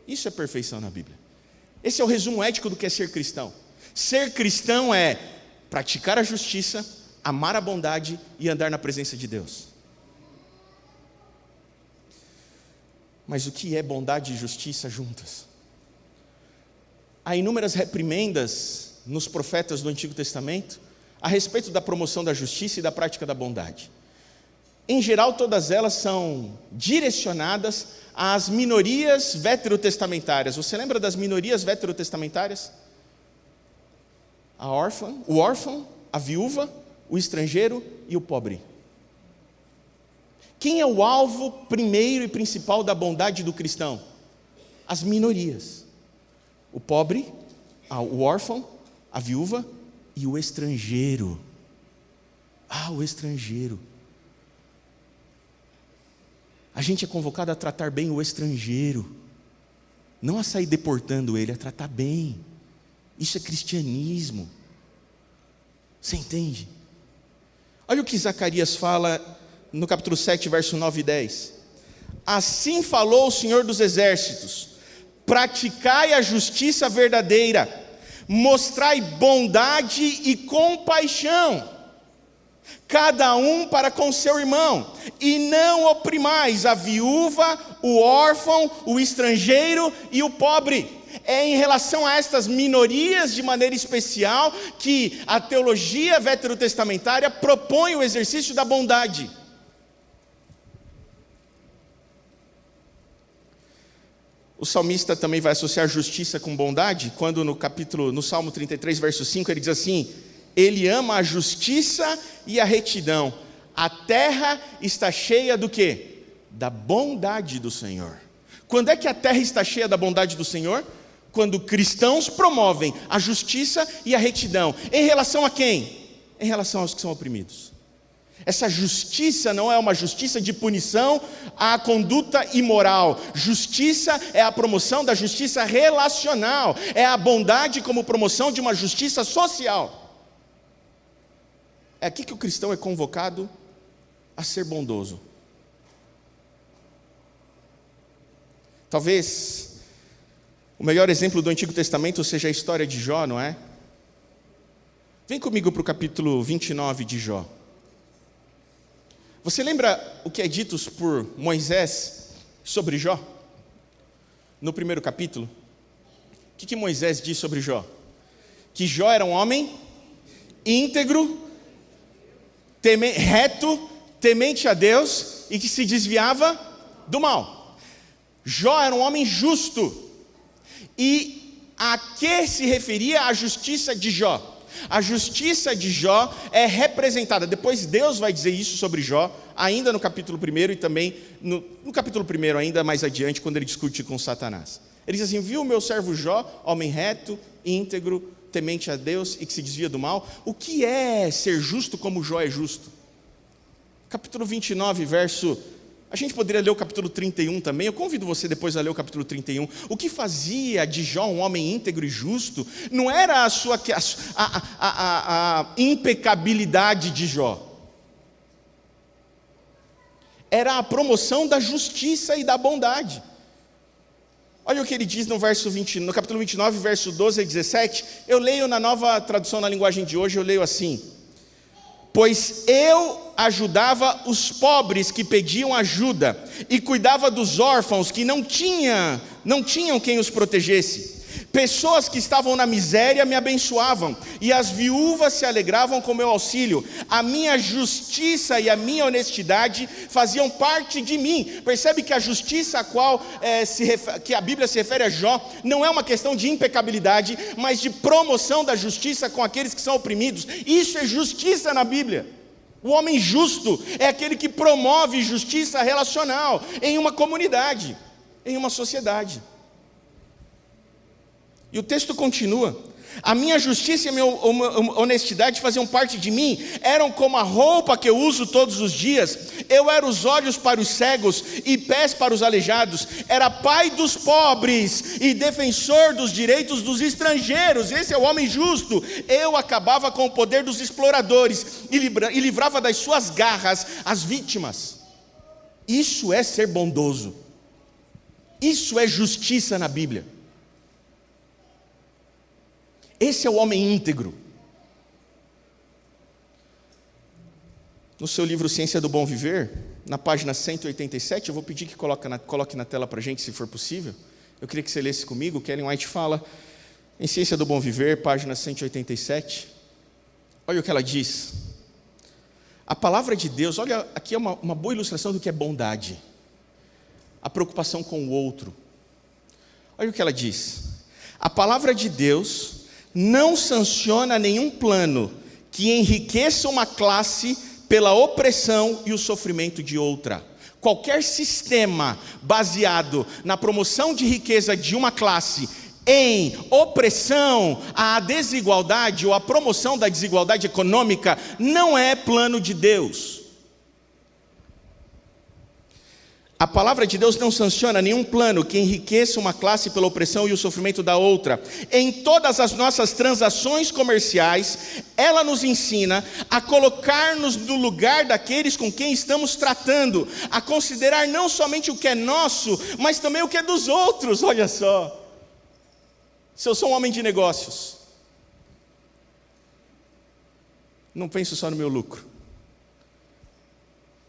Isso é perfeição na Bíblia. Esse é o resumo ético do que é ser cristão. Ser cristão é praticar a justiça, amar a bondade e andar na presença de Deus. Mas o que é bondade e justiça juntas? Há inúmeras reprimendas nos profetas do Antigo Testamento a respeito da promoção da justiça e da prática da bondade. Em geral, todas elas são direcionadas às minorias veterotestamentárias. Você lembra das minorias veterotestamentárias? O órfão, a viúva, o estrangeiro e o pobre. Quem é o alvo primeiro e principal da bondade do cristão? As minorias. O pobre, o órfão, a viúva e o estrangeiro. O estrangeiro. A gente é convocado a tratar bem o estrangeiro. Não a sair deportando ele, a tratar bem. Isso é cristianismo. Você entende? Olha o que Zacarias fala no capítulo 7, verso 9 e 10. Assim falou o Senhor dos Exércitos: praticai a justiça verdadeira, mostrai bondade e compaixão, cada um para com seu irmão, e não oprimais a viúva, o órfão, o estrangeiro e o pobre. É em relação a estas minorias de maneira especial que a teologia veterotestamentária propõe o exercício da bondade. O salmista também vai associar justiça com bondade, quando no Salmo 33, verso 5, ele diz assim: ele ama a justiça e a retidão. A terra está cheia do quê? Da bondade do Senhor. Quando é que a terra está cheia da bondade do Senhor? Quando cristãos promovem a justiça e a retidão. Em relação a quem? Em relação aos que são oprimidos. Essa justiça não é uma justiça de punição à conduta imoral. Justiça é a promoção da justiça relacional. É a bondade como promoção de uma justiça social. É aqui que o cristão é convocado a ser bondoso. Talvez o melhor exemplo do Antigo Testamento seja a história de Jó, não é? Vem comigo para o capítulo 29 de Jó. Você lembra o que é dito por Moisés sobre Jó? No primeiro capítulo. O que Moisés diz sobre Jó? Que Jó era um homem íntegro, reto, temente a Deus e que se desviava do mal. Jó era um homem justo. E a que se referia a justiça de Jó? A justiça de Jó é representada, depois Deus vai dizer isso sobre Jó, ainda no capítulo 1 e também no capítulo 1 ainda mais adiante, quando ele discute com Satanás. Ele diz assim: viu o meu servo Jó, homem reto, íntegro, temente a Deus e que se desvia do mal. O que é ser justo como Jó é justo? Capítulo 29, verso... A gente poderia ler o capítulo 31 também. Eu convido você depois a ler o capítulo 31. O que fazia de Jó um homem íntegro e justo não era a impecabilidade de Jó. Era a promoção da justiça e da bondade. Olha o que ele diz no capítulo 29, verso 12 a 17. Eu leio na Nova Tradução na linguagem de hoje, eu leio assim: pois eu ajudava os pobres que pediam ajuda, e cuidava dos órfãos que não tinham quem os protegesse. Pessoas que estavam na miséria me abençoavam, e as viúvas se alegravam com meu auxílio. A minha justiça e a minha honestidade faziam parte de mim. Percebe que a justiça a qual que a Bíblia se refere a Jó não é uma questão de impecabilidade, mas de promoção da justiça com aqueles que são oprimidos. Isso é justiça na Bíblia. O homem justo é aquele que promove justiça relacional em uma comunidade, em uma sociedade. E o texto continua: a minha justiça e a minha honestidade faziam parte de mim, eram como a roupa que eu uso todos os dias. Eu era os olhos para os cegos e pés para os aleijados, era pai dos pobres e defensor dos direitos dos estrangeiros. Esse é o homem justo. Eu acabava com o poder dos exploradores e livrava das suas garras as vítimas. Isso é ser bondoso. Isso é justiça na Bíblia. Esse é o homem íntegro. No seu livro Ciência do Bom Viver, na página 187, eu vou pedir que coloque na tela para a gente, se for possível. Eu queria que você lesse comigo. Kellen White fala, em Ciência do Bom Viver, página 187. Olha o que ela diz. A palavra de Deus, olha, aqui é uma boa ilustração do que é bondade. A preocupação com o outro. Olha o que ela diz. A palavra de Deus não sanciona nenhum plano que enriqueça uma classe pela opressão e o sofrimento de outra. Qualquer sistema baseado na promoção de riqueza de uma classe em opressão à desigualdade ou a promoção da desigualdade econômica não é plano de Deus. A palavra de Deus não sanciona nenhum plano que enriqueça uma classe pela opressão e o sofrimento da outra. Em todas as nossas transações comerciais, ela nos ensina a colocar-nos no lugar daqueles com quem estamos tratando, a considerar não somente o que é nosso, mas também o que é dos outros. Olha só, se eu sou um homem de negócios, não penso só no meu lucro.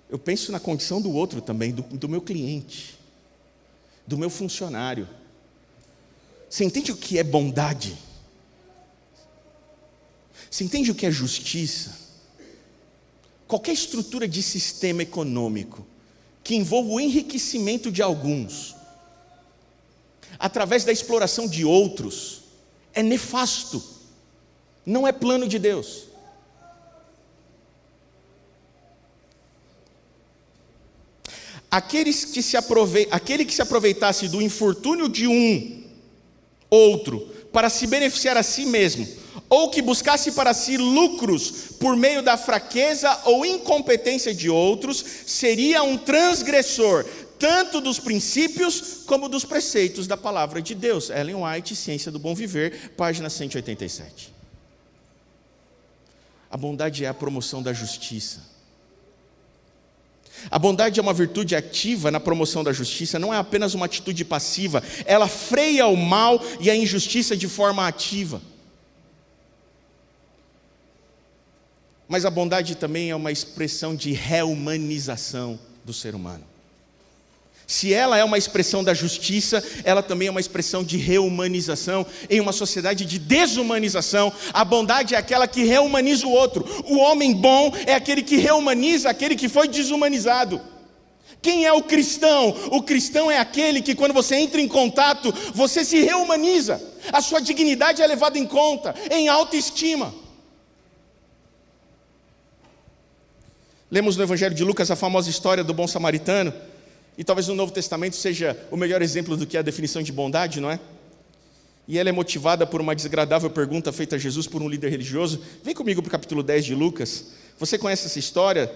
Eu penso na condição do outro também, do meu cliente, do meu funcionário. Você entende o que é bondade? Você entende o que é justiça? Qualquer estrutura de sistema econômico que envolva o enriquecimento de alguns, através da exploração de outros, é nefasto, não é plano de Deus. Aquele que se aproveitasse do infortúnio de um outro para se beneficiar a si mesmo, ou que buscasse para si lucros por meio da fraqueza ou incompetência de outros, seria um transgressor, tanto dos princípios como dos preceitos da palavra de Deus. Ellen White, Ciência do Bom Viver, página 187. A bondade é a promoção da justiça. A bondade é uma virtude ativa na promoção da justiça, não é apenas uma atitude passiva, ela freia o mal e a injustiça de forma ativa. Mas a bondade também é uma expressão de reumanização do ser humano. Se ela é uma expressão da justiça, ela também é uma expressão de reumanização. Em uma sociedade de desumanização, a bondade é aquela que reumaniza o outro. O homem bom é aquele que reumaniza aquele que foi desumanizado. Quem é o cristão? O cristão é aquele que, quando você entra em contato, você se reumaniza. A sua dignidade é levada em conta, em autoestima. Lemos no Evangelho de Lucas a famosa história do bom samaritano. E talvez no Novo Testamento seja o melhor exemplo do que é a definição de bondade, não é? E ela é motivada por uma desagradável pergunta feita a Jesus por um líder religioso. Vem comigo para o capítulo 10 de Lucas. Você conhece essa história?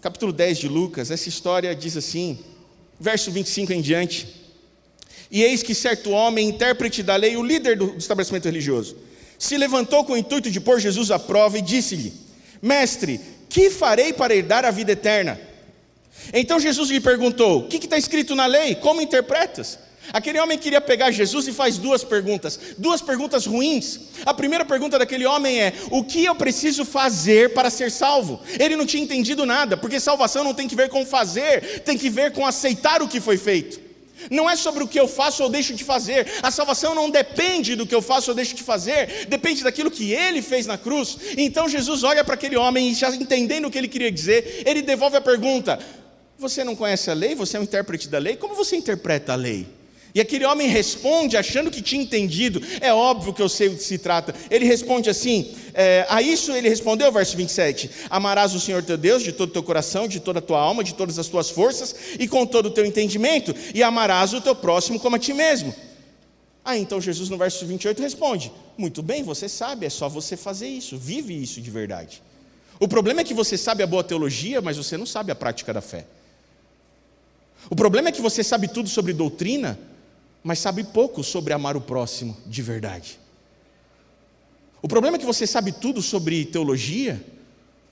Capítulo 10 de Lucas, essa história diz assim, verso 25 em diante. E eis que certo homem, intérprete da lei, o líder do estabelecimento religioso, se levantou com o intuito de pôr Jesus à prova e disse-lhe: Mestre, que farei para herdar a vida eterna? Então Jesus lhe perguntou: o que está escrito na lei? Como interpretas? Aquele homem queria pegar Jesus e faz duas perguntas ruins. A primeira pergunta daquele homem é: o que eu preciso fazer para ser salvo? Ele não tinha entendido nada, porque salvação não tem que ver com fazer, tem que ver com aceitar o que foi feito. Não é sobre o que eu faço ou deixo de fazer. A salvação não depende do que eu faço ou deixo de fazer, depende daquilo que Ele fez na cruz. Então Jesus olha para aquele homem e, já entendendo o que ele queria dizer, ele devolve a pergunta: você não conhece a lei? Você é um intérprete da lei? Como você interpreta a lei? E aquele homem responde achando que tinha entendido. É óbvio que eu sei o que se trata. Ele responde assim, a isso ele respondeu, verso 27, amarás o Senhor teu Deus de todo o teu coração, de toda a tua alma, de todas as tuas forças e com todo o teu entendimento, e amarás o teu próximo como a ti mesmo. Então Jesus no verso 28 responde: muito bem, você sabe, é só você fazer isso, vive isso de verdade. O problema é que você sabe a boa teologia, mas você não sabe a prática da fé. O problema é que você sabe tudo sobre doutrina, mas sabe pouco sobre amar o próximo de verdade. O problema é que você sabe tudo sobre teologia,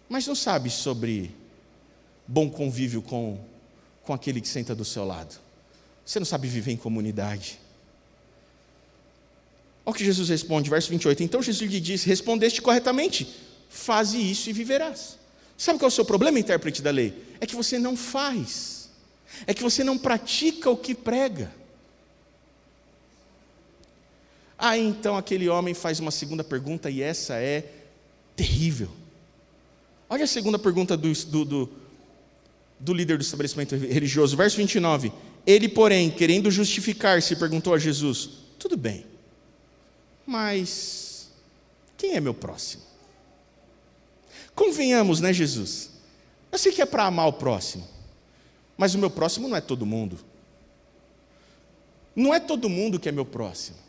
mas não sabe sobre bom convívio com aquele que senta do seu lado. Você não sabe viver em comunidade. Olha o que Jesus responde, verso 28. Então Jesus lhe disse: respondeste corretamente, faze isso e viverás. Sabe qual é o seu problema, intérprete da lei? É que você não faz. É que você não pratica o que prega. Então aquele homem faz uma segunda pergunta, e essa é terrível. Olha a segunda pergunta do líder do estabelecimento religioso, verso 29. Ele, porém, querendo justificar-se, perguntou a Jesus: tudo bem, mas quem é meu próximo? Convenhamos, né, Jesus? Eu sei que é para amar o próximo, mas o meu próximo não é todo mundo. Não é todo mundo que é meu próximo.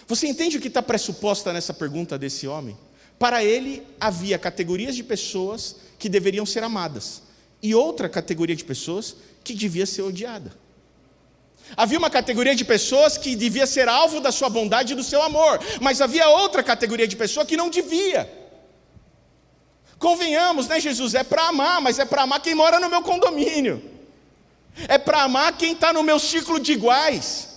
Você entende o que está pressuposta nessa pergunta desse homem? Para ele, havia categorias de pessoas que deveriam ser amadas, e outra categoria de pessoas que devia ser odiada. Havia uma categoria de pessoas que devia ser alvo da sua bondade e do seu amor, mas havia outra categoria de pessoa que não devia. Convenhamos, né, Jesus? É para amar, mas é para amar quem mora no meu condomínio. É para amar quem está no meu círculo de iguais.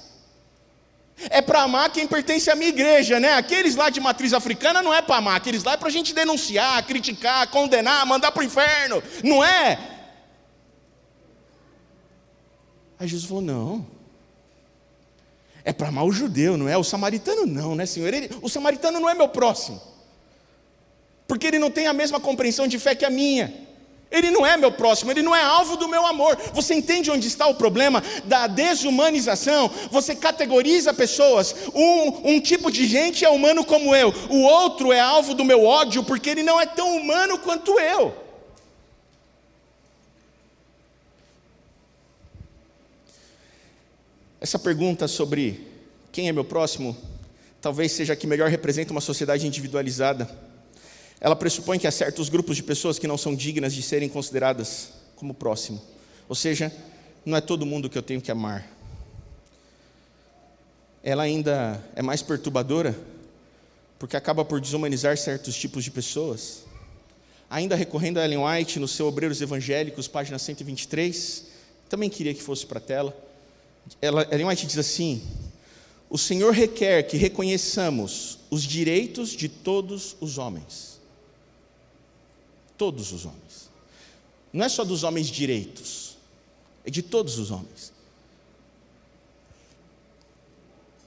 É para amar quem pertence à minha igreja, né? Aqueles lá de matriz africana não é para amar, aqueles lá é para a gente denunciar, criticar, condenar, mandar para o inferno, não é? Aí Jesus falou, não, é para amar o judeu, não é? O samaritano não, né, Senhor? O samaritano não é meu próximo, porque ele não tem a mesma compreensão de fé que a minha. Ele não é meu próximo, ele não é alvo do meu amor. Você entende onde está o problema da desumanização? Você categoriza pessoas, um tipo de gente é humano como eu, o outro é alvo do meu ódio, porque ele não é tão humano quanto eu. Essa pergunta sobre quem é meu próximo, talvez seja a que melhor representa uma sociedade individualizada. Ela pressupõe que há certos grupos de pessoas que não são dignas de serem consideradas como próximo. Ou seja, não é todo mundo que eu tenho que amar. Ela ainda é mais perturbadora, porque acaba por desumanizar certos tipos de pessoas. Ainda recorrendo a Ellen White, no seu Obreiros Evangélicos, página 123, também queria que fosse para a tela. Ellen White diz assim: o Senhor requer que reconheçamos os direitos de todos os homens. Todos os homens. Não é só dos homens direitos, é de todos os homens.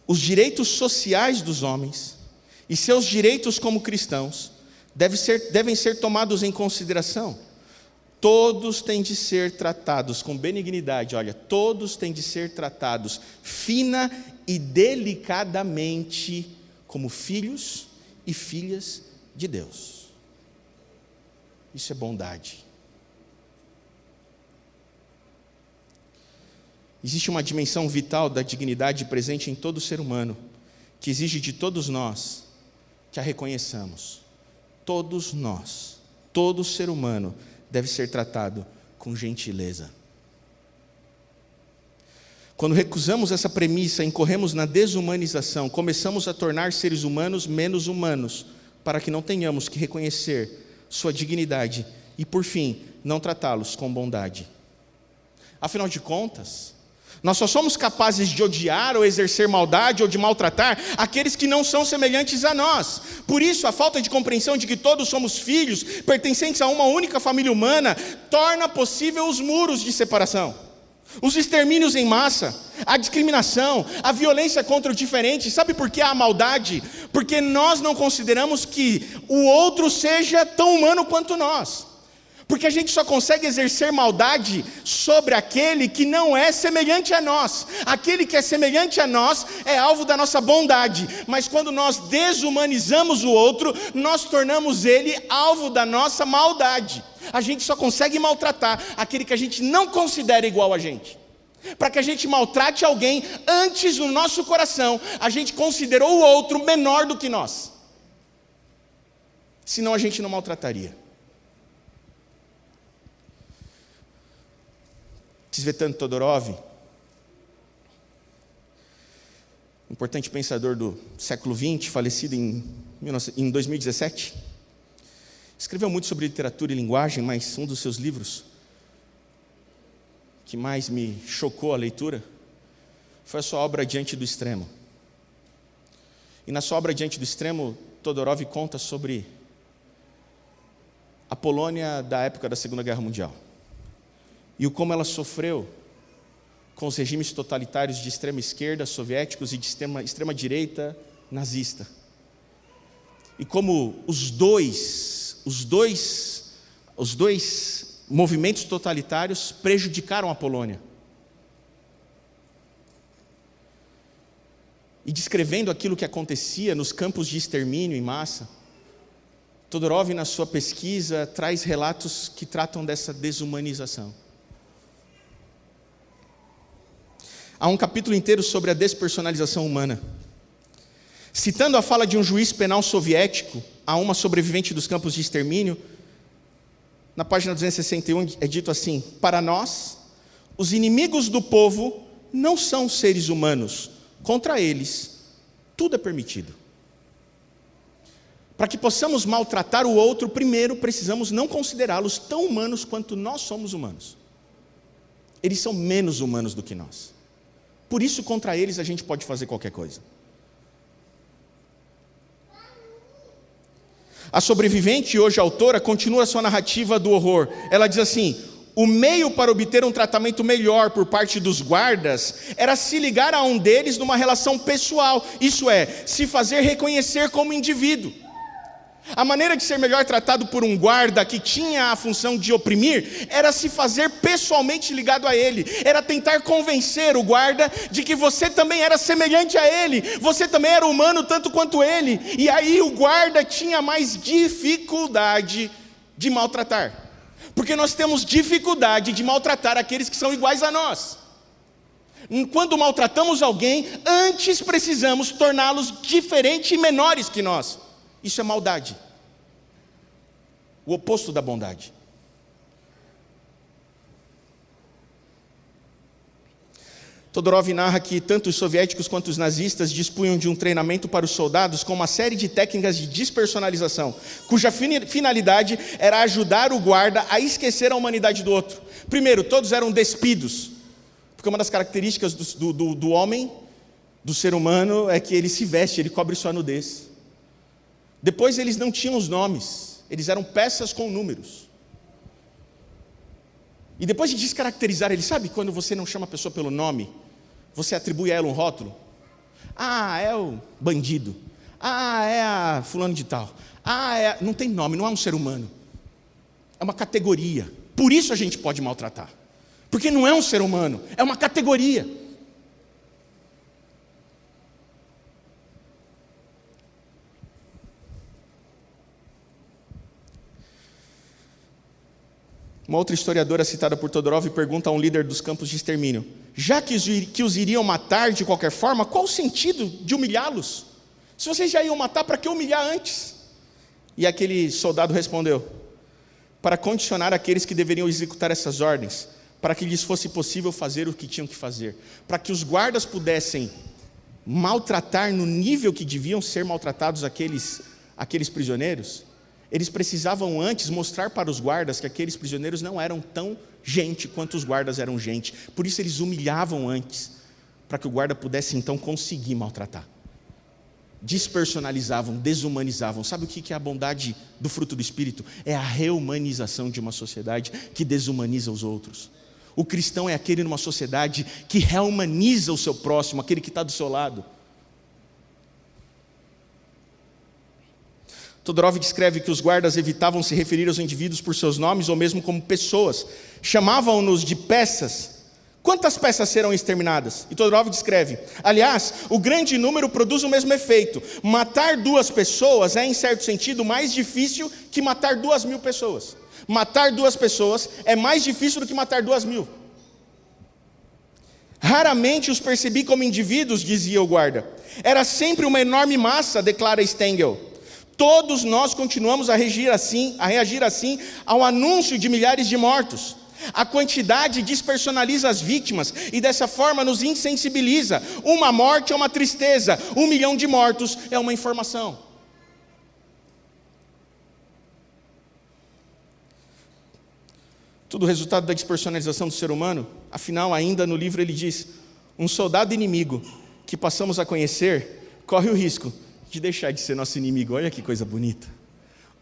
Os direitos sociais dos homens e seus direitos como cristãos devem ser tomados em consideração. Todos têm de ser tratados com benignidade, olha, todos têm de ser tratados fina e delicadamente como filhos e filhas de Deus. Isso é bondade. Existe uma dimensão vital da dignidade presente em todo ser humano, que exige de todos nós que a reconheçamos. Todos nós, todo ser humano deve ser tratado com gentileza. Quando recusamos essa premissa, incorremos na desumanização, começamos a tornar seres humanos menos humanos, para que não tenhamos que reconhecer sua dignidade e, por fim, não tratá-los com bondade. Afinal de contas, nós só somos capazes de odiar ou exercer maldade ou de maltratar aqueles que não são semelhantes a nós. Por isso, a falta de compreensão de que todos somos filhos, pertencentes a uma única família humana, torna possível os muros de separação, os extermínios em massa, a discriminação, a violência contra o diferente. Sabe por que há maldade? Porque nós não consideramos que o outro seja tão humano quanto nós. Porque a gente só consegue exercer maldade sobre aquele que não é semelhante a nós. Aquele que é semelhante a nós é alvo da nossa bondade. Mas quando nós desumanizamos o outro, nós tornamos ele alvo da nossa maldade. A gente só consegue maltratar aquele que a gente não considera igual a gente. Para que a gente maltrate alguém, antes no nosso coração a gente considerou o outro menor do que nós. Senão a gente não maltrataria. Tsvetan Todorov, importante pensador do século XX, falecido em 2017, escreveu muito sobre literatura e linguagem, mas um dos seus livros que mais me chocou a leitura foi a sua obra Diante do Extremo. E na sua obra Diante do Extremo, Todorov conta sobre a Polônia da época da Segunda Guerra Mundial e o como ela sofreu com os regimes totalitários de extrema esquerda, soviéticos, e de extrema direita, nazista. E como os dois movimentos totalitários prejudicaram a Polônia. E descrevendo aquilo que acontecia nos campos de extermínio em massa, Todorov, na sua pesquisa, traz relatos que tratam dessa desumanização. Há um capítulo inteiro sobre a despersonalização humana. Citando a fala de um juiz penal soviético a uma sobrevivente dos campos de extermínio, Na página 261 é dito assim: para nós, os inimigos do povo não são seres humanos, contra eles tudo é permitido. Para que possamos maltratar o outro, primeiro precisamos não considerá-los tão humanos quanto nós somos humanos. Eles são menos humanos do que nós. Por isso, contra eles a gente pode fazer qualquer coisa. A sobrevivente, hoje autora, continua sua narrativa do horror. Ela diz assim: o meio para obter um tratamento melhor por parte dos guardas era se ligar a um deles numa relação pessoal, isso é, se fazer reconhecer como indivíduo. A maneira de ser melhor tratado por um guarda que tinha a função de oprimir era se fazer pessoalmente ligado a ele, era tentar convencer o guarda de que você também era semelhante a ele, você também era humano tanto quanto ele, e aí o guarda tinha mais dificuldade de maltratar, porque nós temos dificuldade de maltratar aqueles que são iguais a nós. Quando maltratamos alguém, antes precisamos torná-los diferentes e menores que nós. Isso é maldade, o oposto da bondade. Todorov narra que tanto os soviéticos quanto os nazistas dispunham de um treinamento para os soldados com uma série de técnicas de despersonalização, cuja finalidade era ajudar o guarda a esquecer a humanidade do outro. Primeiro, todos eram despidos, porque uma das características do homem, do ser humano, é que ele se veste, ele cobre sua nudez. Depois eles não tinham os nomes, eles eram peças com números. E depois de descaracterizar ele, sabe quando você não chama a pessoa pelo nome, você atribui a ela um rótulo? Ah, é o bandido. Ah, é a fulano de tal. Ah, não tem nome, não é um ser humano. É uma categoria. Por isso a gente pode maltratar. Porque não é um ser humano, é uma categoria. Uma outra historiadora citada por Todorov pergunta a um líder dos campos de extermínio: já que os iriam matar de qualquer forma, qual o sentido de humilhá-los? Se vocês já iam matar, para que humilhar antes? E aquele soldado respondeu: para condicionar aqueles que deveriam executar essas ordens, para que lhes fosse possível fazer o que tinham que fazer, para que os guardas pudessem maltratar no nível que deviam ser maltratados aqueles prisioneiros. Eles precisavam antes mostrar para os guardas que aqueles prisioneiros não eram tão gente quanto os guardas eram gente. Por isso eles humilhavam antes, para que o guarda pudesse então conseguir maltratar. Despersonalizavam, desumanizavam. Sabe o que é a bondade do fruto do Espírito? É a reumanização de uma sociedade que desumaniza os outros. O cristão é aquele numa sociedade que reumaniza o seu próximo, aquele que está do seu lado. Todorov descreve que os guardas evitavam se referir aos indivíduos por seus nomes ou mesmo como pessoas. Chamavam-nos de peças. Quantas peças serão exterminadas? E Todorov descreve: aliás, o grande número produz o mesmo efeito. Matar 2 pessoas é, em certo sentido, mais difícil que matar 2.000 pessoas. Matar 2 pessoas é mais difícil do que matar 2.000. Raramente os percebi como indivíduos, dizia o guarda. Era sempre uma enorme massa, declara Stengel. Todos nós continuamos a reagir assim ao anúncio de milhares de mortos. A quantidade despersonaliza as vítimas e dessa forma nos insensibiliza. Uma morte é uma tristeza, 1 milhão de mortos é uma informação. Tudo resultado da despersonalização do ser humano. Afinal, ainda no livro ele diz: um soldado inimigo que passamos a conhecer corre o risco de deixar de ser nosso inimigo. Olha que coisa bonita.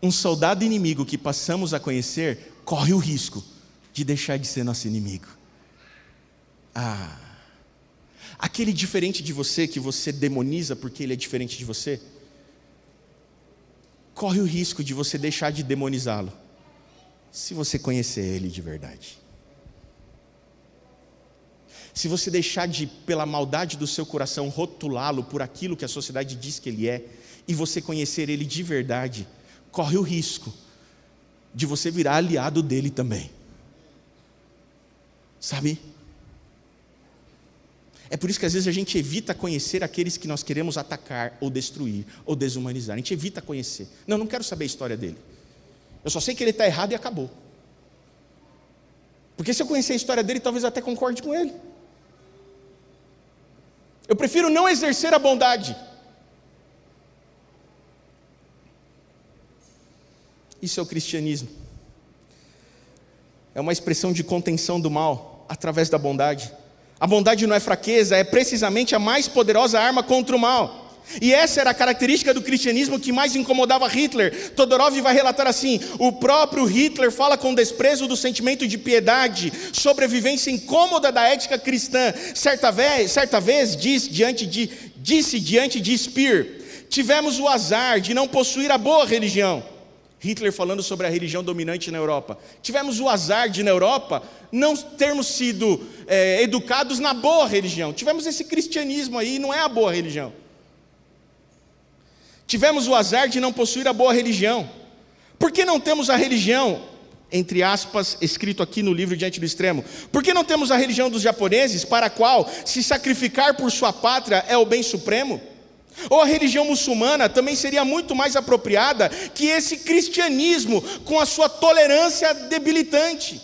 Um soldado inimigo que passamos a conhecer corre o risco de deixar de ser nosso inimigo. Aquele diferente de você, que você demoniza porque ele é diferente de você, corre o risco de você deixar de demonizá-lo, se você conhecer ele de verdade. Se você deixar de, pela maldade do seu coração, rotulá-lo por aquilo que a sociedade diz que ele é, e você conhecer ele de verdade, corre o risco de você virar aliado dele também. Sabe? É por isso que às vezes a gente evita conhecer aqueles que nós queremos atacar, ou destruir, ou desumanizar. A gente evita conhecer. Não quero saber a história dele. Eu só sei que ele está errado e acabou. Porque se eu conhecer a história dele, talvez eu até concorde com ele. Eu prefiro não exercer a bondade. Isso é o cristianismo. É uma expressão de contenção do mal através da bondade. A bondade não é fraqueza, é precisamente a mais poderosa arma contra o mal. E essa era a característica do cristianismo que mais incomodava Hitler. Todorov vai relatar assim: o próprio Hitler fala com desprezo do sentimento de piedade, sobrevivência incômoda da ética cristã. Certa vez disse diante de Speer: tivemos o azar de não possuir a boa religião. Hitler falando sobre a religião dominante na Europa. Tivemos o azar de, na Europa, não termos sido educados na boa religião. Tivemos esse cristianismo aí, não é a boa religião. Tivemos o azar de não possuir a boa religião. Por que não temos a religião, entre aspas, escrito aqui no livro Diante do Extremo? Por que não temos a religião dos japoneses, para a qual se sacrificar por sua pátria é o bem supremo? Ou a religião muçulmana também seria muito mais apropriada que esse cristianismo com a sua tolerância debilitante.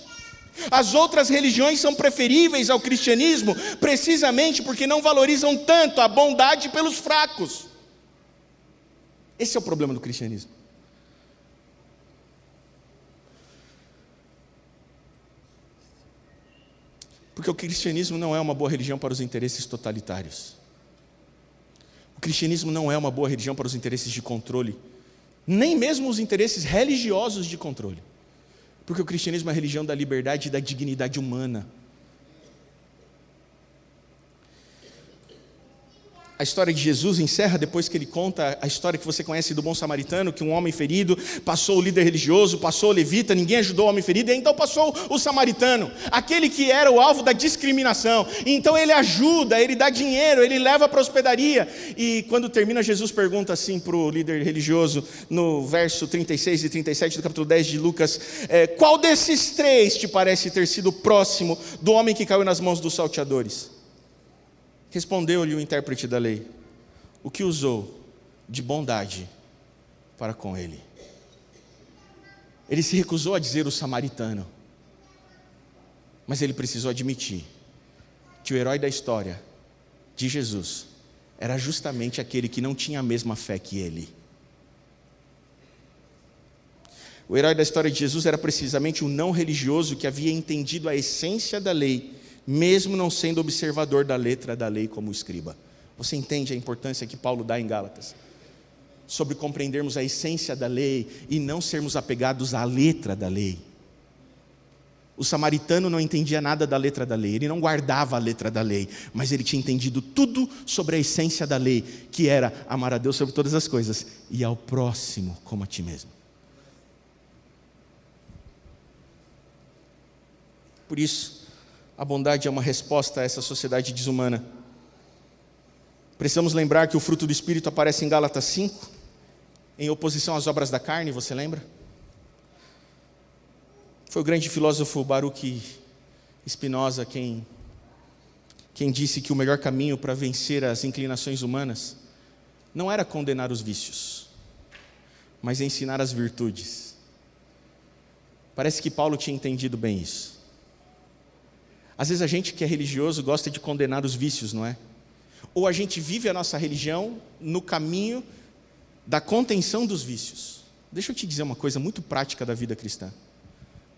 As outras religiões são preferíveis ao cristianismo precisamente porque não valorizam tanto a bondade pelos fracos. Esse é o problema do cristianismo. Porque o cristianismo não é uma boa religião para os interesses totalitários. O cristianismo não é uma boa religião para os interesses de controle, nem mesmo os interesses religiosos de controle. Porque o cristianismo é a religião da liberdade e da dignidade humana. A história de Jesus encerra depois que ele conta a história que você conhece do bom samaritano, que um homem ferido passou o líder religioso, passou o levita, ninguém ajudou o homem ferido, e então passou o samaritano, aquele que era o alvo da discriminação. Então ele ajuda, ele dá dinheiro, ele leva para a hospedaria. E quando termina, Jesus pergunta assim para o líder religioso, no verso 36 e 37 do capítulo 10 de Lucas: qual desses três te parece ter sido próximo do homem que caiu nas mãos dos salteadores? Respondeu-lhe o intérprete da lei: o que usou de bondade para com ele. Ele se recusou a dizer o samaritano, mas ele precisou admitir que o herói da história de Jesus era justamente aquele que não tinha a mesma fé que ele. O herói da história de Jesus era precisamente o não religioso que havia entendido a essência da lei, mesmo não sendo observador da letra da lei como escriba. Você entende a importância que Paulo dá em Gálatas? Sobre compreendermos a essência da lei e não sermos apegados à letra da lei. O samaritano não entendia nada da letra da lei, ele não guardava a letra da lei, mas ele tinha entendido tudo sobre a essência da lei, que era amar a Deus sobre todas as coisas e ao próximo como a ti mesmo. Por isso, a bondade é uma resposta a essa sociedade desumana. Precisamos lembrar que o fruto do Espírito aparece em Gálatas 5, em oposição às obras da carne, você lembra? Foi o grande filósofo Baruch Spinoza quem disse que o melhor caminho para vencer as inclinações humanas não era condenar os vícios, mas ensinar as virtudes. Parece que Paulo tinha entendido bem isso. Às vezes a gente que é religioso gosta de condenar os vícios, não é? Ou a gente vive a nossa religião no caminho da contenção dos vícios. Deixa eu te dizer uma coisa muito prática da vida cristã.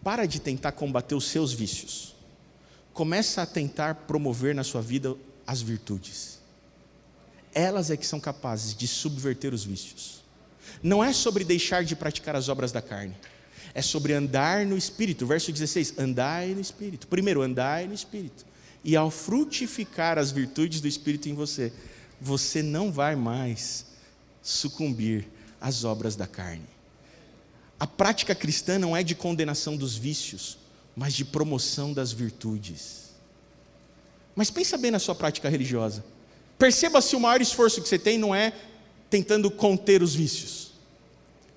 Para de tentar combater os seus vícios. Começa a tentar promover na sua vida as virtudes. Elas é que são capazes de subverter os vícios. Não é sobre deixar de praticar as obras da carne. É sobre andar no Espírito. Verso 16, andai no Espírito. Primeiro, andai no Espírito. E ao frutificar as virtudes do Espírito em você, você não vai mais sucumbir às obras da carne. A prática cristã não é de condenação dos vícios, mas de promoção das virtudes. Mas pensa bem na sua prática religiosa. Perceba se o maior esforço que você tem não é tentando conter os vícios.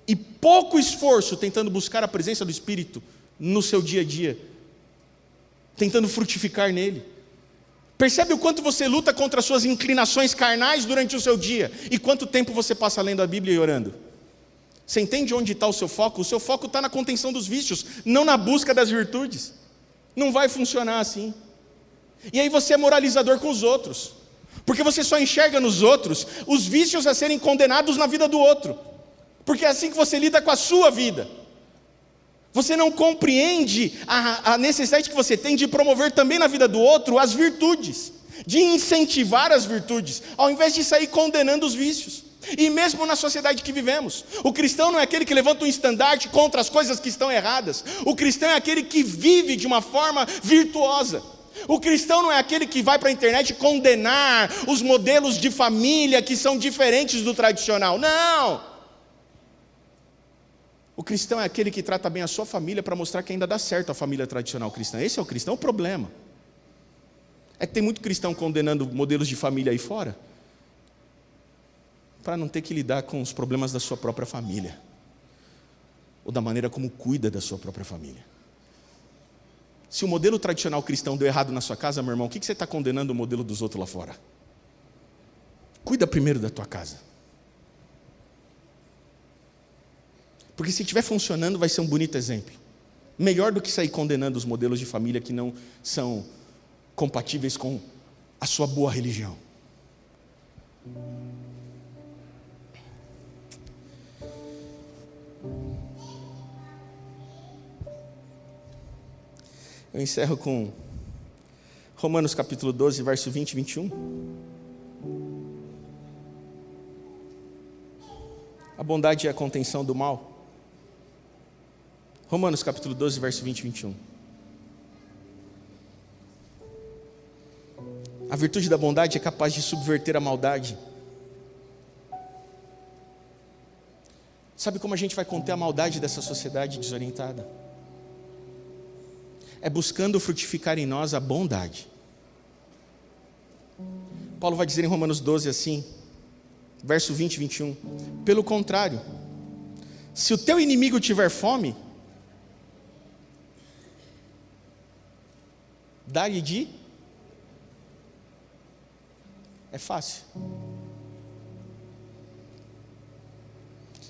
E pouco esforço tentando buscar a presença do Espírito no seu dia a dia, tentando frutificar nele. Percebe o quanto você luta contra as suas inclinações carnais durante o seu dia, e quanto tempo você passa lendo a Bíblia e orando. Você entende onde está o seu foco? O seu foco está na contenção dos vícios, não na busca das virtudes. Não vai funcionar assim. E aí você é moralizador com os outros, porque você só enxerga nos outros os vícios a serem condenados na vida do outro, porque é assim que você lida com a sua vida. Você não compreende a necessidade que você tem de promover também na vida do outro as virtudes, de incentivar as virtudes, ao invés de sair condenando os vícios. E mesmo na sociedade que vivemos, o cristão não é aquele que levanta um estandarte contra as coisas que estão erradas. O cristão é aquele que vive de uma forma virtuosa. O cristão não é aquele que vai para a internet condenar os modelos de família que são diferentes do tradicional. Não! O cristão é aquele que trata bem a sua família para mostrar que ainda dá certo a família tradicional cristã. Esse é o cristão. O problema é que tem muito cristão condenando modelos de família aí fora, para não ter que lidar com os problemas da sua própria família, ou da maneira como cuida da sua própria família. Se o modelo tradicional cristão deu errado na sua casa, meu irmão, o que você está condenando o modelo dos outros lá fora? Cuida primeiro da tua casa. Porque se estiver funcionando, vai ser um bonito exemplo. Melhor do que sair condenando os modelos de família que não são compatíveis com a sua boa religião. Eu encerro com Romanos capítulo 12, verso 20 e 21. A bondade é a contenção do mal. Romanos capítulo 12, verso 20 e 21. A virtude da bondade é capaz de subverter a maldade. Sabe como a gente vai conter a maldade dessa sociedade desorientada? É buscando frutificar em nós a bondade. Paulo vai dizer em Romanos 12 assim, verso 20 e 21. Pelo contrário, se o teu inimigo tiver fome, dá-lhe de... É fácil.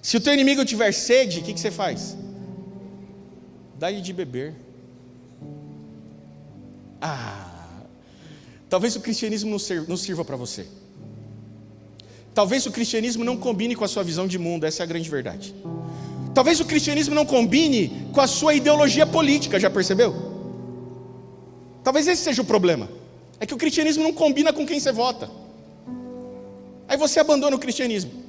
Se o teu inimigo tiver sede, o que você faz? Dá-lhe de beber. Talvez o cristianismo não sirva para você. Talvez o cristianismo não combine com a sua visão de mundo, essa é a grande verdade. Talvez o cristianismo não combine com a sua ideologia política, já percebeu? Talvez esse seja o problema. É que o cristianismo não combina com quem você vota. Aí você abandona o cristianismo.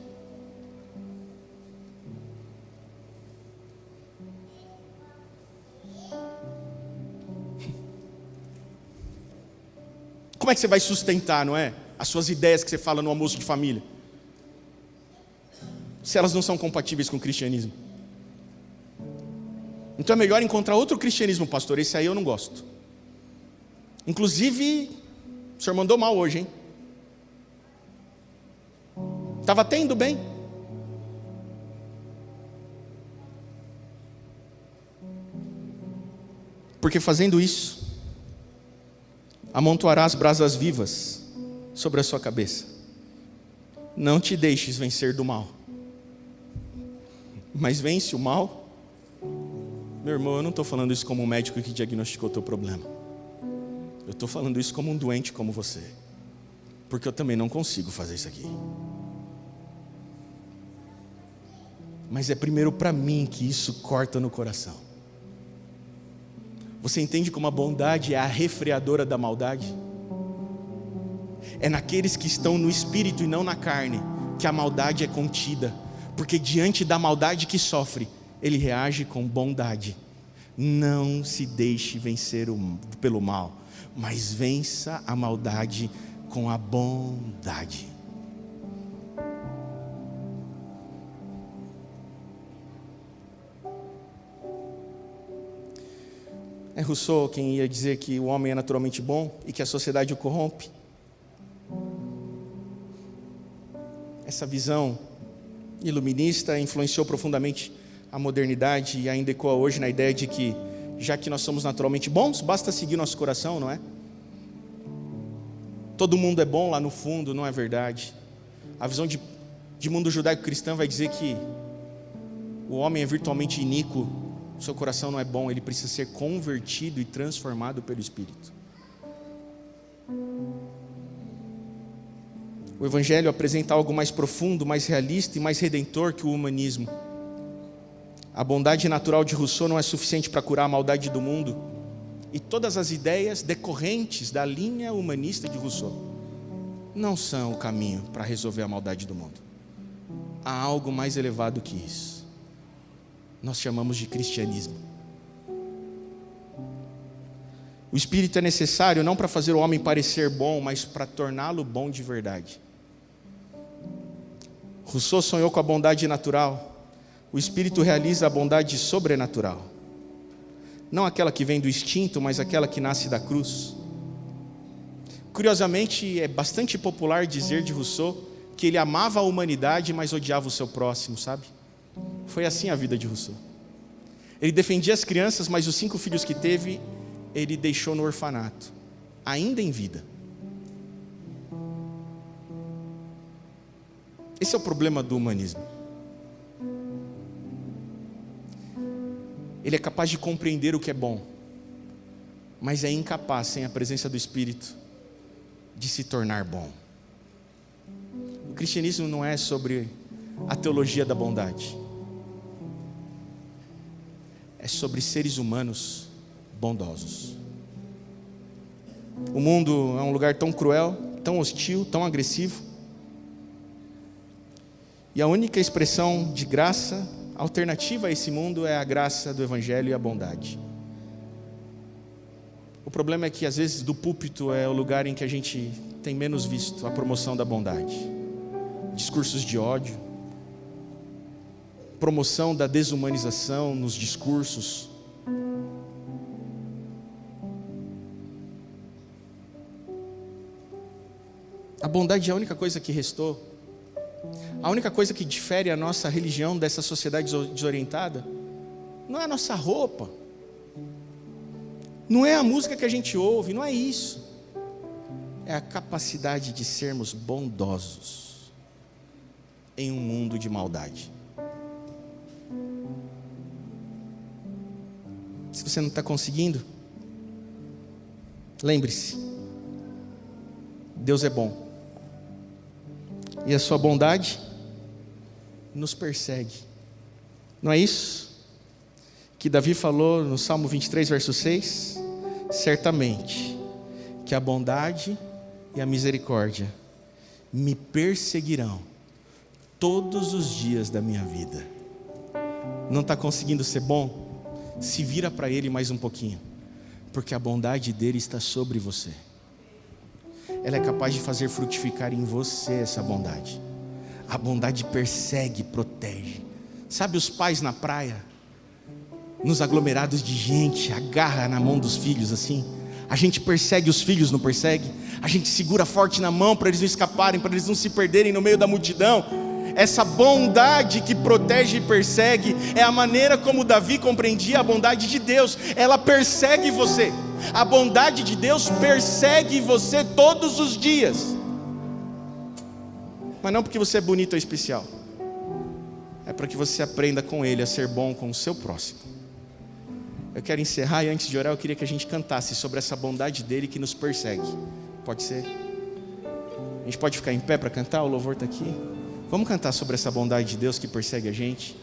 Como é que você vai sustentar, não é? As suas ideias que você fala no almoço de família, se elas não são compatíveis com o cristianismo. Então é melhor encontrar outro cristianismo, pastor. Esse aí eu não gosto. Inclusive, o senhor mandou mal hoje, hein? Estava até indo bem. Porque fazendo isso, amontoarás brasas vivas sobre a sua cabeça. Não te deixes vencer do mal, mas vence o mal. Meu irmão, eu não estou falando isso como um médico que diagnosticou o teu problema. Eu estou falando isso como um doente como você, porque eu também não consigo fazer isso aqui. Mas é primeiro para mim que isso corta no coração. Você entende como a bondade é a refreadora da maldade? É naqueles que estão no espírito e não na carne que a maldade é contida, porque diante da maldade que sofre, ele reage com bondade. Não se deixe vencer pelo mal, mas vença a maldade com a bondade. É Rousseau quem ia dizer que o homem é naturalmente bom e que a sociedade o corrompe. Essa visão iluminista influenciou profundamente a modernidade e ainda ecoa hoje na ideia de que, já que nós somos naturalmente bons, basta seguir nosso coração, não é? Todo mundo é bom lá no fundo, não é verdade? A visão de mundo judaico-cristã vai dizer que o homem é virtualmente iníquo seu coração não é bom, ele precisa ser convertido e transformado pelo Espírito. O Evangelho apresenta algo mais profundo, mais realista e mais redentor que o humanismo. A bondade natural de Rousseau não é suficiente para curar a maldade do mundo. E todas as ideias decorrentes da linha humanista de Rousseau não são o caminho para resolver a maldade do mundo. Há algo mais elevado que isso. Nós chamamos de cristianismo. O Espírito é necessário não para fazer o homem parecer bom, mas para torná-lo bom de verdade. Rousseau sonhou com a bondade natural. O Espírito realiza a bondade sobrenatural. Não aquela que vem do instinto, mas aquela que nasce da cruz. Curiosamente, é bastante popular dizer de Rousseau que ele amava a humanidade, mas odiava o seu próximo, sabe? Foi assim a vida de Rousseau. Ele defendia as crianças, mas os 5 filhos que teve, ele deixou no orfanato, ainda em vida. Esse é o problema do humanismo. Ele é capaz de compreender o que é bom, mas é incapaz, sem a presença do Espírito, de se tornar bom. O cristianismo não é sobre a teologia da bondade. É sobre seres humanos bondosos. O mundo é um lugar tão cruel, tão hostil, tão agressivo. E a única expressão de graça alternativa a esse mundo é a graça do Evangelho e a bondade. O problema é que às vezes do púlpito é o lugar em que a gente tem menos visto a promoção da bondade. Discursos de ódio, promoção da desumanização nos discursos. A bondade é a única coisa que restou. A única coisa que difere a nossa religião dessa sociedade desorientada não é a nossa roupa, não é a música que a gente ouve, não é isso. É a capacidade de sermos bondosos em um mundo de maldade. Se você não está conseguindo, lembre-se, Deus é bom. E a sua bondade nos persegue. Não é isso que Davi falou no Salmo 23, verso 6? Certamente que a bondade e a misericórdia me perseguirão todos os dias da minha vida. Não está conseguindo ser bom? Se vira para Ele mais um pouquinho, porque a bondade dEle está sobre você. Ela é capaz de fazer frutificar em você essa bondade. A bondade persegue, protege. Sabe os pais na praia, nos aglomerados de gente, agarra na mão dos filhos assim? A gente persegue os filhos, não persegue? A gente segura forte na mão para eles não escaparem, para eles não se perderem no meio da multidão. Essa bondade que protege e persegue é a maneira como Davi compreendia a bondade de Deus. Ela persegue você. A bondade de Deus persegue você todos os dias. Mas não porque você é bonito ou especial. É para que você aprenda com Ele a ser bom com o seu próximo. Eu quero encerrar e antes de orar eu queria que a gente cantasse sobre essa bondade dEle que nos persegue. Pode ser? A gente pode ficar em pé para cantar? O louvor está aqui. Vamos cantar sobre essa bondade de Deus que persegue a gente.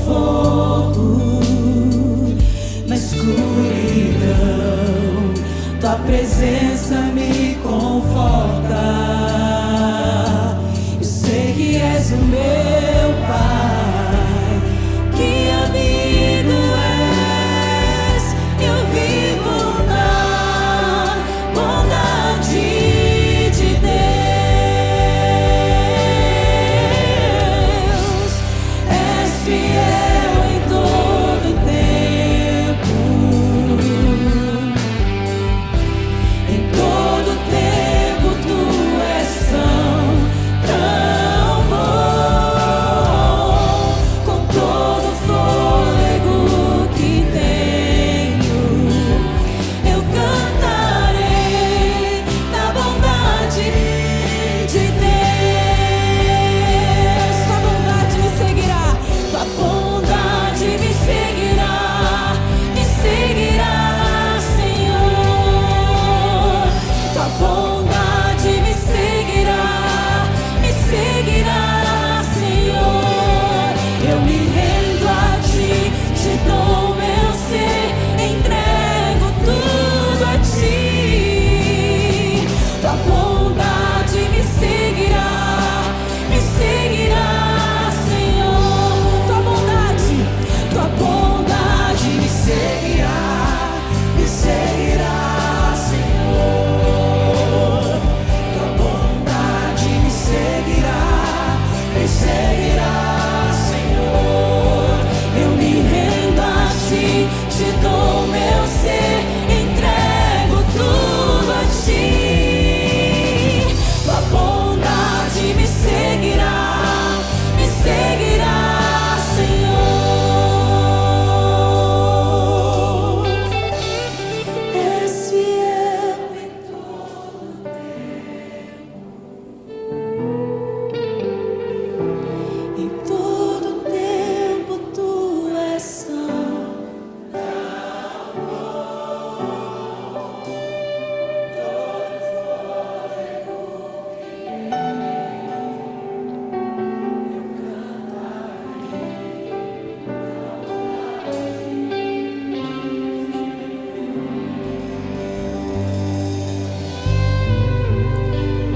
fogo, na escuridão, tua presença me conforta. Eu sei que és o meu Pai, que amigo és, eu vivo na bondade de Deus. És fiel em todo tempo, em todo tempo tu és tão bom, com todo fôlego que tenho, eu cantarei da bondade de Deus. Tua bondade me seguirá, tua bondade me seguirá, Senhor. Tua bondade me seguirá, Senhor. Eu me rendo a ti, te dou meu ser, entrego tudo a ti. Tua bondade me seguirá, Senhor. Tua bondade me seguirá, Senhor. Tua bondade me seguirá, Senhor. Eu me rendo a ti, te dou meu ser, entrego tudo a ti. Tua bondade me seguirá, Senhor. És fiel em todo tempo, em todo tempo tu és santo.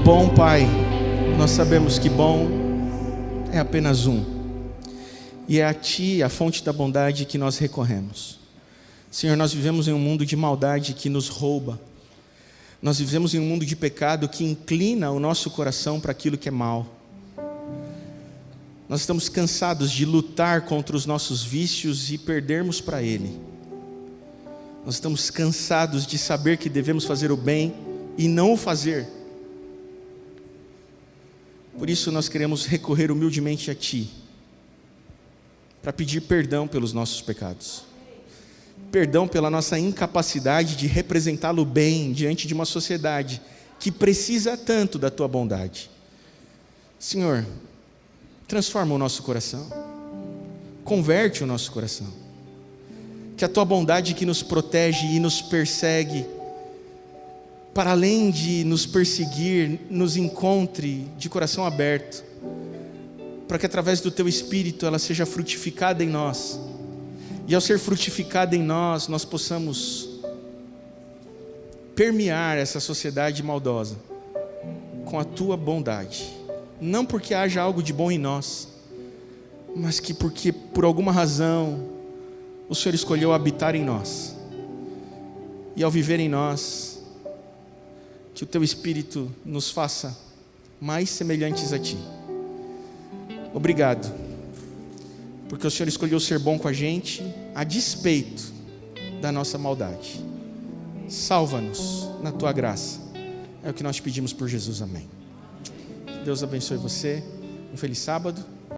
Bom Pai, nós sabemos que bom é apenas um, e é a Ti, a fonte da bondade, que nós recorremos. Senhor, nós vivemos em um mundo de maldade que nos rouba, nós vivemos em um mundo de pecado que inclina o nosso coração para aquilo que é mal. Nós estamos cansados de lutar contra os nossos vícios e perdermos para Ele. Nós estamos cansados de saber que devemos fazer o bem e não o fazer. Por isso nós queremos recorrer humildemente a Ti, para pedir perdão pelos nossos pecados, perdão pela nossa incapacidade de representá-lo bem diante de uma sociedade que precisa tanto da Tua bondade. Senhor, transforma o nosso coração, converte o nosso coração, que a Tua bondade que nos protege e nos persegue, para além de nos perseguir, nos encontre de coração aberto, para que através do Teu Espírito ela seja frutificada em nós, e ao ser frutificada em nós, nós possamos permear essa sociedade maldosa com a Tua bondade, não porque haja algo de bom em nós, mas que porque por alguma razão o Senhor escolheu habitar em nós, e ao viver em nós, que o Teu Espírito nos faça mais semelhantes a Ti. Obrigado, porque o Senhor escolheu ser bom com a gente, a despeito da nossa maldade. Salva-nos na Tua graça. É o que nós te pedimos por Jesus, amém. Deus abençoe você, um feliz sábado.